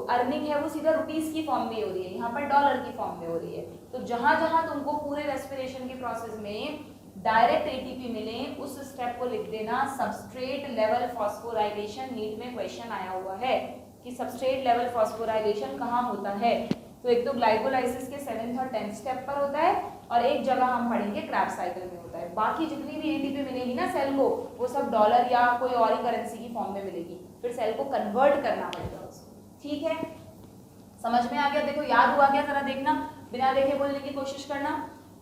अर्निंग है वो सीधा रुपीस की फॉर्म में हो रही है, यहाँ पर डॉलर की फॉर्म में हो रही है। तो जहां जहां तुमको पूरे रेस्पिरेशन के प्रोसेस में डायरेक्ट एटीपी मिले, उस स्टेप को लिख देना सबस्ट्रेट लेवल फॉस्फोराइलेशन। नीट में क्वेश्चन आया हुआ है कि सबस्ट्रेट लेवल फॉस्फोराइलेशन कहाँ होता है। तो एक तो ग्लाइकोलाइसिस के 7th और 10th स्टेप पर होता है, और एक जगह हम पढ़ेंगे क्रैब्स साइकिल में होता है। बाकी जितनी भी एटीपी मिलेगी ना सेल को, वो सब डॉलर या कोई और ही करेंसी की फॉर्म में मिलेगी, फिर सेल को कन्वर्ट करना पड़ेगा उसको, ठीक है, समझ में आ गया। देखो याद हुआ क्या, जरा देखना, बिना देखे बोलने की कोशिश करना।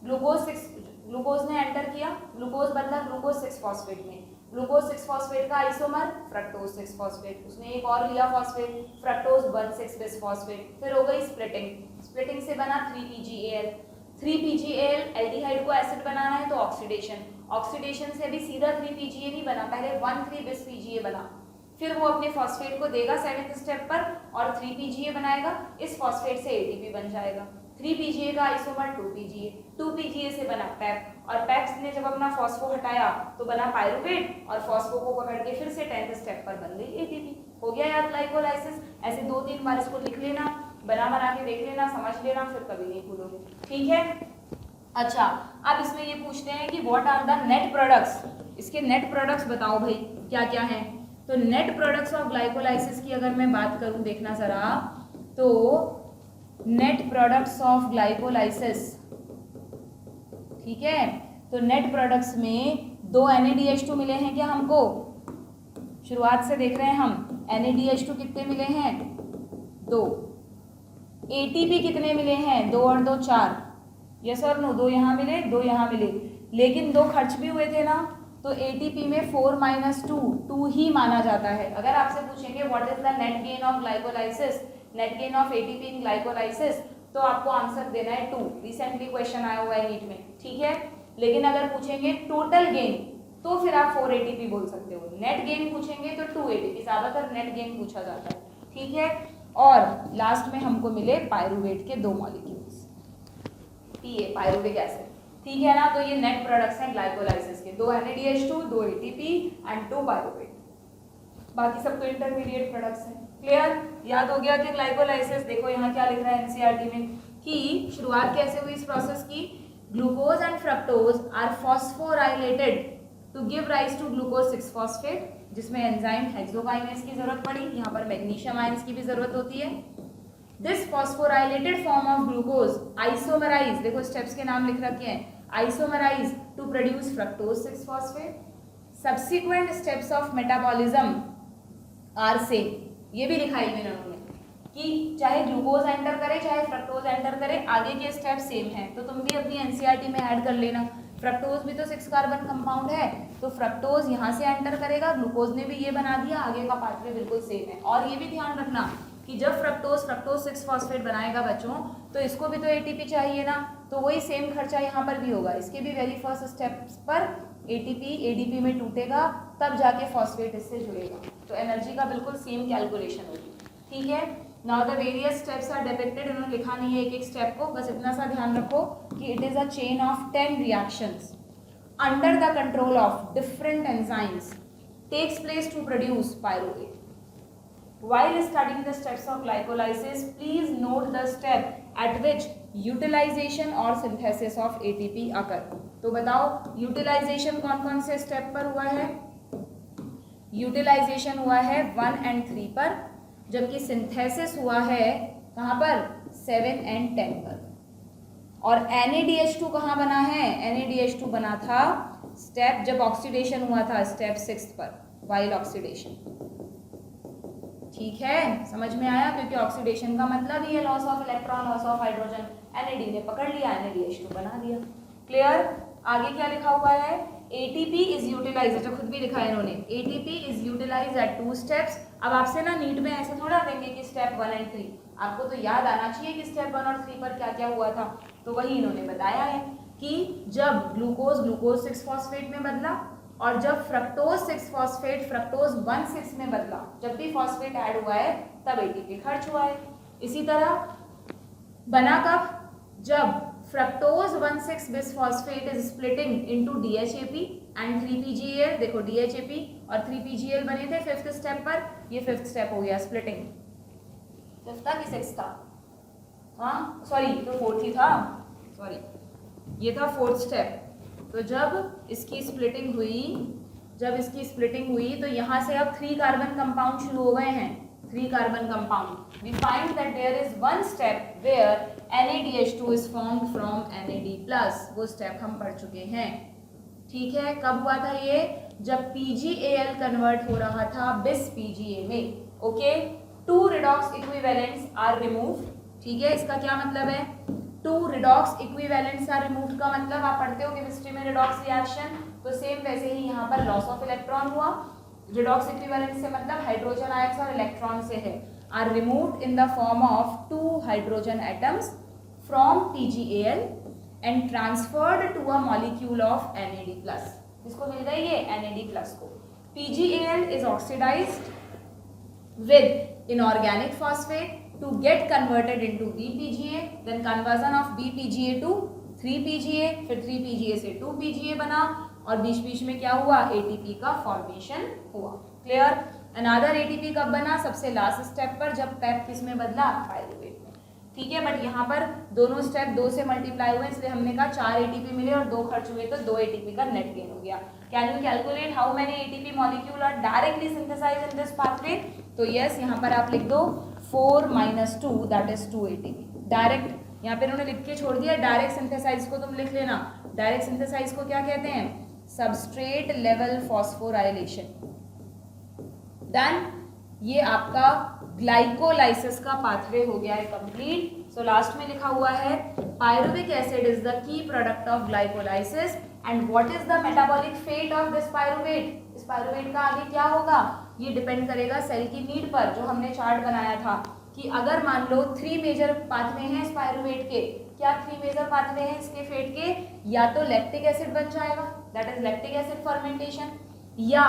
ग्लूकोज ने एंटर किया, ग्लूकोज बदला ग्लूकोज 6 फॉस्फेट में, ग्लूकोज 6 फॉस्फेट का आइसोमर फ्रक्टोज 6 फॉस्फेट, उसने एक और लिया फॉस्फेट फ्रक्टोज 1,6 बिस फॉस्फेट, फिर हो गई स्प्लिटिंग, स्प्लिटिंग से बना 3 PGAL एल्डिहाइड को एसिड बनाना है तो ऑक्सीडेशन, ऑक्सीडेशन से भी सीधा 3 PGA नहीं बना, पहले 1,3 बिस PGA बना, फिर वो अपने फॉस्फेट को देगा 7th स्टेप पर और 3 PGA बनाएगा, इस फॉस्फेट से एटीपी बन जाएगा। 3 PGA का आइसोमर 2 PGA से बना पैप, और पैप्स ने जब अपना फॉस्फो हटाया तो बना पायरुवेट, और फॉस्फो को पकड़ के फिर से 10th स्टेप पर बन गई एटीपी। हो गया यार ग्लाइकोलाइसिस। ऐसे 2-3 बार इसको लिख लेना, बना के देख लेना, समझ लेना, फिर कभी नहीं भूलोगे, ठीक है। अच्छा, अब इसमें ये पूछते हैं कि what are the net products, इसके नेट प्रोडक्ट्स बताओ भाई क्या क्या हैं। तो नेट प्रोडक्ट्स ऑफ ग्लाइकोलाइसिस की अगर मैं बात करूं, देखना जरा, तो नेट प्रोडक्ट्स ऑफ ग्लाइकोलाइसिस, ठीक है, तो नेट प्रोडक्ट्स में 2 NADH2 मिले हैं क्या हमको, शुरुआत से देख रहे हैं हम, NADH2 कितने मिले हैं, 2, ATP कितने मिले हैं, 2 और 2 4, यस और नो, 2 यहाँ मिले 2 यहाँ मिले, लेकिन 2 खर्च भी हुए थे ना, तो ATP में 4 - 2 ही माना जाता है। अगर आपसे पूछेंगे what is the net gain of glycolysis, net gain of ATP in glycolysis, तो आपको आंसर देना है 2। रिसेंटली क्वेश्चन आया हुआ है नीट में, ठीक है। लेकिन अगर पूछेंगे टोटल गेन, तो फिर आप 4 ATP बोल सकते हो। नेट गेन पूछेंगे तो 2 ATP, ज्यादातर नेट गेन पूछा जाता है, ठीक है। और लास्ट में हमको मिले पायरुवेट के 2 मॉलिक्यूल्स, PA पायरुविक एसिड, ठीक है ना। तो ये नेट प्रोडक्ट्स हैं ग्लाइकोलाइसिस के, 2 NADH2, 2 ATP एंड 2 पायरुवेट, बाकी सब तो इंटरमीडिएट प्रोडक्ट्स हैं। क्लियर, याद हो गया कि ग्लाइकोलाइसिस, देखो यहाँ क्या लिख रहा है NCERT में कि शुरुआत कैसे हुई इस प्रोसेस की, glucose and fructose are phosphorylated to give rise to glucose 6 phosphate, जिसमें एंजाइम हेक्सोकाइनेज की जरूरत पड़ी, यहाँ पर मैग्नीशियम आयंस की भी जरूरत होती है। This phosphorylated form of glucose isomerise, देखो स्टेप्स के नाम लिख रखे हैं, isomerise to produce fructose 6 phosphate. Subsequent steps of metabolism are same, ये भी लिखा है इन्होंने कि चाहे ग्लूकोज एंटर करे चाहे फ्रक्टोज एंटर करे, आगे के स्टेप सेम है। तो तुम भी अपनी NCERT में ऐड कर लेना, फ्रक्टोज भी तो 6 कार्बन कंपाउंड है, तो फ्रक्टोज यहाँ से एंटर करेगा, ग्लूकोज ने भी ये बना दिया, आगे का पाथवे बिल्कुल सेम है। और ये भी ध्यान रखना कि जब फ्रक्टोज 6 फॉस्फेट बनाएगा बच्चों, तो इसको भी तो एटीपी चाहिए ना, तो वही सेम खर्चा यहाँ पर भी होगा। इसके भी वेरी फर्स्ट स्टेप्स पर एटीपी एडीपी में टूटेगा, तब जाके फॉस्फेट इससे जुड़ेगा, तो एनर्जी का बिल्कुल सेम कैलकुलेशन होगी। ठीक है, now the various steps are depicted, इन्होंने लिखा नहीं है एक एक स्टेप को, बस इतना सा ध्यान रखो कि it is a chain of 10 reactions under the control of different enzymes takes place to produce pyruvate. While studying the steps of glycolysis, please note the step at which utilization or synthesis of ATP occur. तो बताओ utilization कौन कौन से step पर हुआ है? utilization हुआ है 1 and 3 पर, जबकि synthesis हुआ है कहाँ पर? 7 and 10 पर। और NADH2 कहाँ बना है? NADH2 बना था स्टेप जब ऑक्सीडेशन हुआ था, स्टेप 6 पर, वाइल ऑक्सीडेशन। ठीक है, समझ में आया? क्योंकि ऑक्सीडेशन का मतलब ही है loss of electron, loss of hydrogen. NAD ने पकड़ लिया, NADH2 बना दिया। क्लियर? आगे क्या लिखा हुआ है? ATP इज यूटिलाइज, जो खुद भी लिखा है इन्होंने, ATP is utilise at 2 steps. अब आपसे ना नीट में ऐसे थोड़ा देंगे कि स्टेप 1 and 3, आपको तो याद आना चाहिए कि स्टेप 1 और 3 पर क्या क्या हुआ था, तो वही इन्होंने बताया है कि जब ग्लूकोज 6 फॉस्फेट में बदला, और जब फ्रक्टोज 6 फॉस्फेट फ्रक्टोज 1,6 में बदला, जब भी फॉस्फेट ऐड हुआ है तब एटीपी खर्च हुआ है। इसी तरह बना कब? जब fructose 1,6 bisphosphate is splitting into DHAP and 3PGAL। देखो DHAP और 3PGAL बने थे 5th स्टेप पर, ये 5th स्टेप हो गया स्प्लिटिंग। 5th था कि 6th था? हाँ सॉरी, तो 4th ही था, सॉरी ये था 4th स्टेप। तो जब इसकी स्प्लिटिंग हुई तो यहाँ से अब 3 कार्बन कंपाउंड शुरू हो गए हैं, 3 carbon compound. We find that there is one step where NADH2 is formed from NAD+, वो स्टेप हम पढ़ चुके हैं। ठीक है, कब हुआ था ये? जब PGAL कन्वर्ट हो रहा था bis PGA में। Okay, 2 redox equivalents are removed. ठीक है, इसका क्या मतलब है? 2 redox इक्विवेलेंट्स आर रिमूव्ड का मतलब आप पढ़ते हो केमिस्ट्री में रिडॉक्स रिएक्शन, तो सेम वैसे ही यहाँ पर लॉस ऑफ इलेक्ट्रॉन हुआ। रिडॉक्स इक्विवेलेंट से मतलब हाइड्रोजन आयंस और इलेक्ट्रॉन से है, are removed in the form of 2 hydrogen atoms from PGAL and transferred to a molecule of NAD+। इसको मिल गई ये NAD+ को। PGAL is oxidised with inorganic phosphate to get converted into BPGA, then conversion of BPGA to 3PGA, फिर 3PGA से 2PGA बना, और बीच बीच में क्या हुआ? ATP का फॉर्मेशन हुआ। क्लियर? अनदर ATP कब बना? सबसे लास्ट स्टेप पर, जब पैप किस में बदला? पायरुवेट में। ठीक है, बट यहाँ पर दोनों स्टेप 2 से मल्टीप्लाई हुए, इसलिए हमने कहा 4 ATP मिले और 2 खर्च हुए, तो 2 ATP का नेट गेन हो गया। Can you calculate how many ATP molecule are directly synthesised in this pathway? तो यस, यहाँ पर आप लिख दो 4 - 2 दैट इज 2 ATP। डायरेक्ट यहाँ पे उन्होंने लिख के छोड़ दिया, डायरेक्ट सिंथेसाइज को तुम लिख लेना। डायरेक्ट सिंथेसाइज को क्या कहते हैं? Substrate level phosphorylation. देन ये आपका ग्लाइकोलाइसिस का पाथवे हो गया है कंप्लीट। सो लास्ट में लिखा हुआ है pyruvic acid is the key product of glycolysis and what is the metabolic fate of this pyruvate? इस पायरुवेट का आगे क्या होगा? ये डिपेंड करेगा सेल की नीड पर, जो हमने चार्ट बनाया था कि अगर मान लो 3 मेजर पाथवे हैं इस पायरुवेट के, क्या 3 मेजर पाथवे हैं इसके फेट के? या तो लैक्टिक एसिड बन जाएगा, that is lactic acid fermentation, या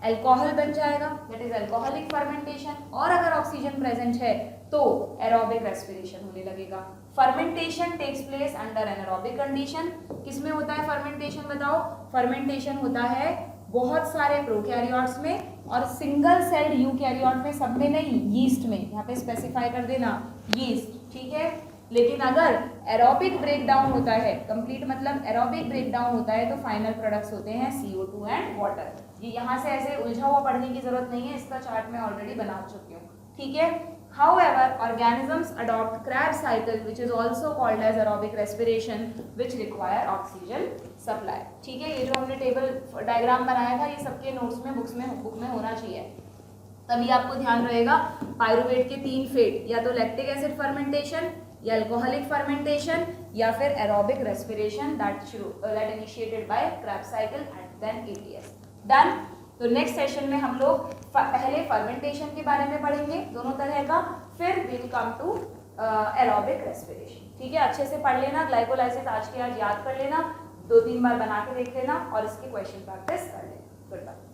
अल्कोहल बन जाएगा, दैट इज अल्कोहलिक फर्मेंटेशन, और अगर ऑक्सीजन प्रेजेंट है तो एरोबिक रेस्पिरेशन होने लगेगा। Fermentation takes place under anaerobic condition. किसमें होता है फर्मेंटेशन बताओ? फर्मेंटेशन होता है बहुत सारे प्रोकैरियोट्स में और सिंगल सेल्ड यूकैरियोट में, सब में नहीं, यीस्ट में। यहाँ पे स्पेसिफाई कर देना यीस्ट। ठीक है, लेकिन अगर एरोबिक ब्रेकडाउन होता है, कंप्लीट मतलब एरोबिक ब्रेकडाउन होता है, तो फाइनल प्रोडक्ट्स होते हैं CO2 एंड वाटर। ये यहाँ से ऐसे उलझा हुआ पढ़ने की जरूरत नहीं है, इसका चार्ट मैं ऑलरेडी बना चुकी हूँ। ठीक है, however organisms adopt Krebs cycle which is also called as aerobic respiration which require oxygen supply। ठीक है, ये जो हमने टेबल डायग्राम बनाया था ये सबके नोट्स में बुक में होना चाहिए, तभी आपको ध्यान रहेगा। पायरुवेट के 3 फेट, या तो लैक्टिक एसिड फर्मेंटेशन, या अल्कोहलिक फर्मेंटेशन, या फिर aerobic respiration that initiated by Krebs cycle and then ATS। Done. तो नेक्स्ट सेशन में हम लोग पहले फर्मेंटेशन के बारे में पढ़ेंगे दोनों तरह का, फिर will come to aerobic respiration. ठीक है, अच्छे से पढ़ लेना, ग्लाइकोलाइसिस आज के आज याद कर लेना, 2-3 बार बना के देख लेना और इसकी क्वेश्चन प्रैक्टिस कर लेना। Good bye.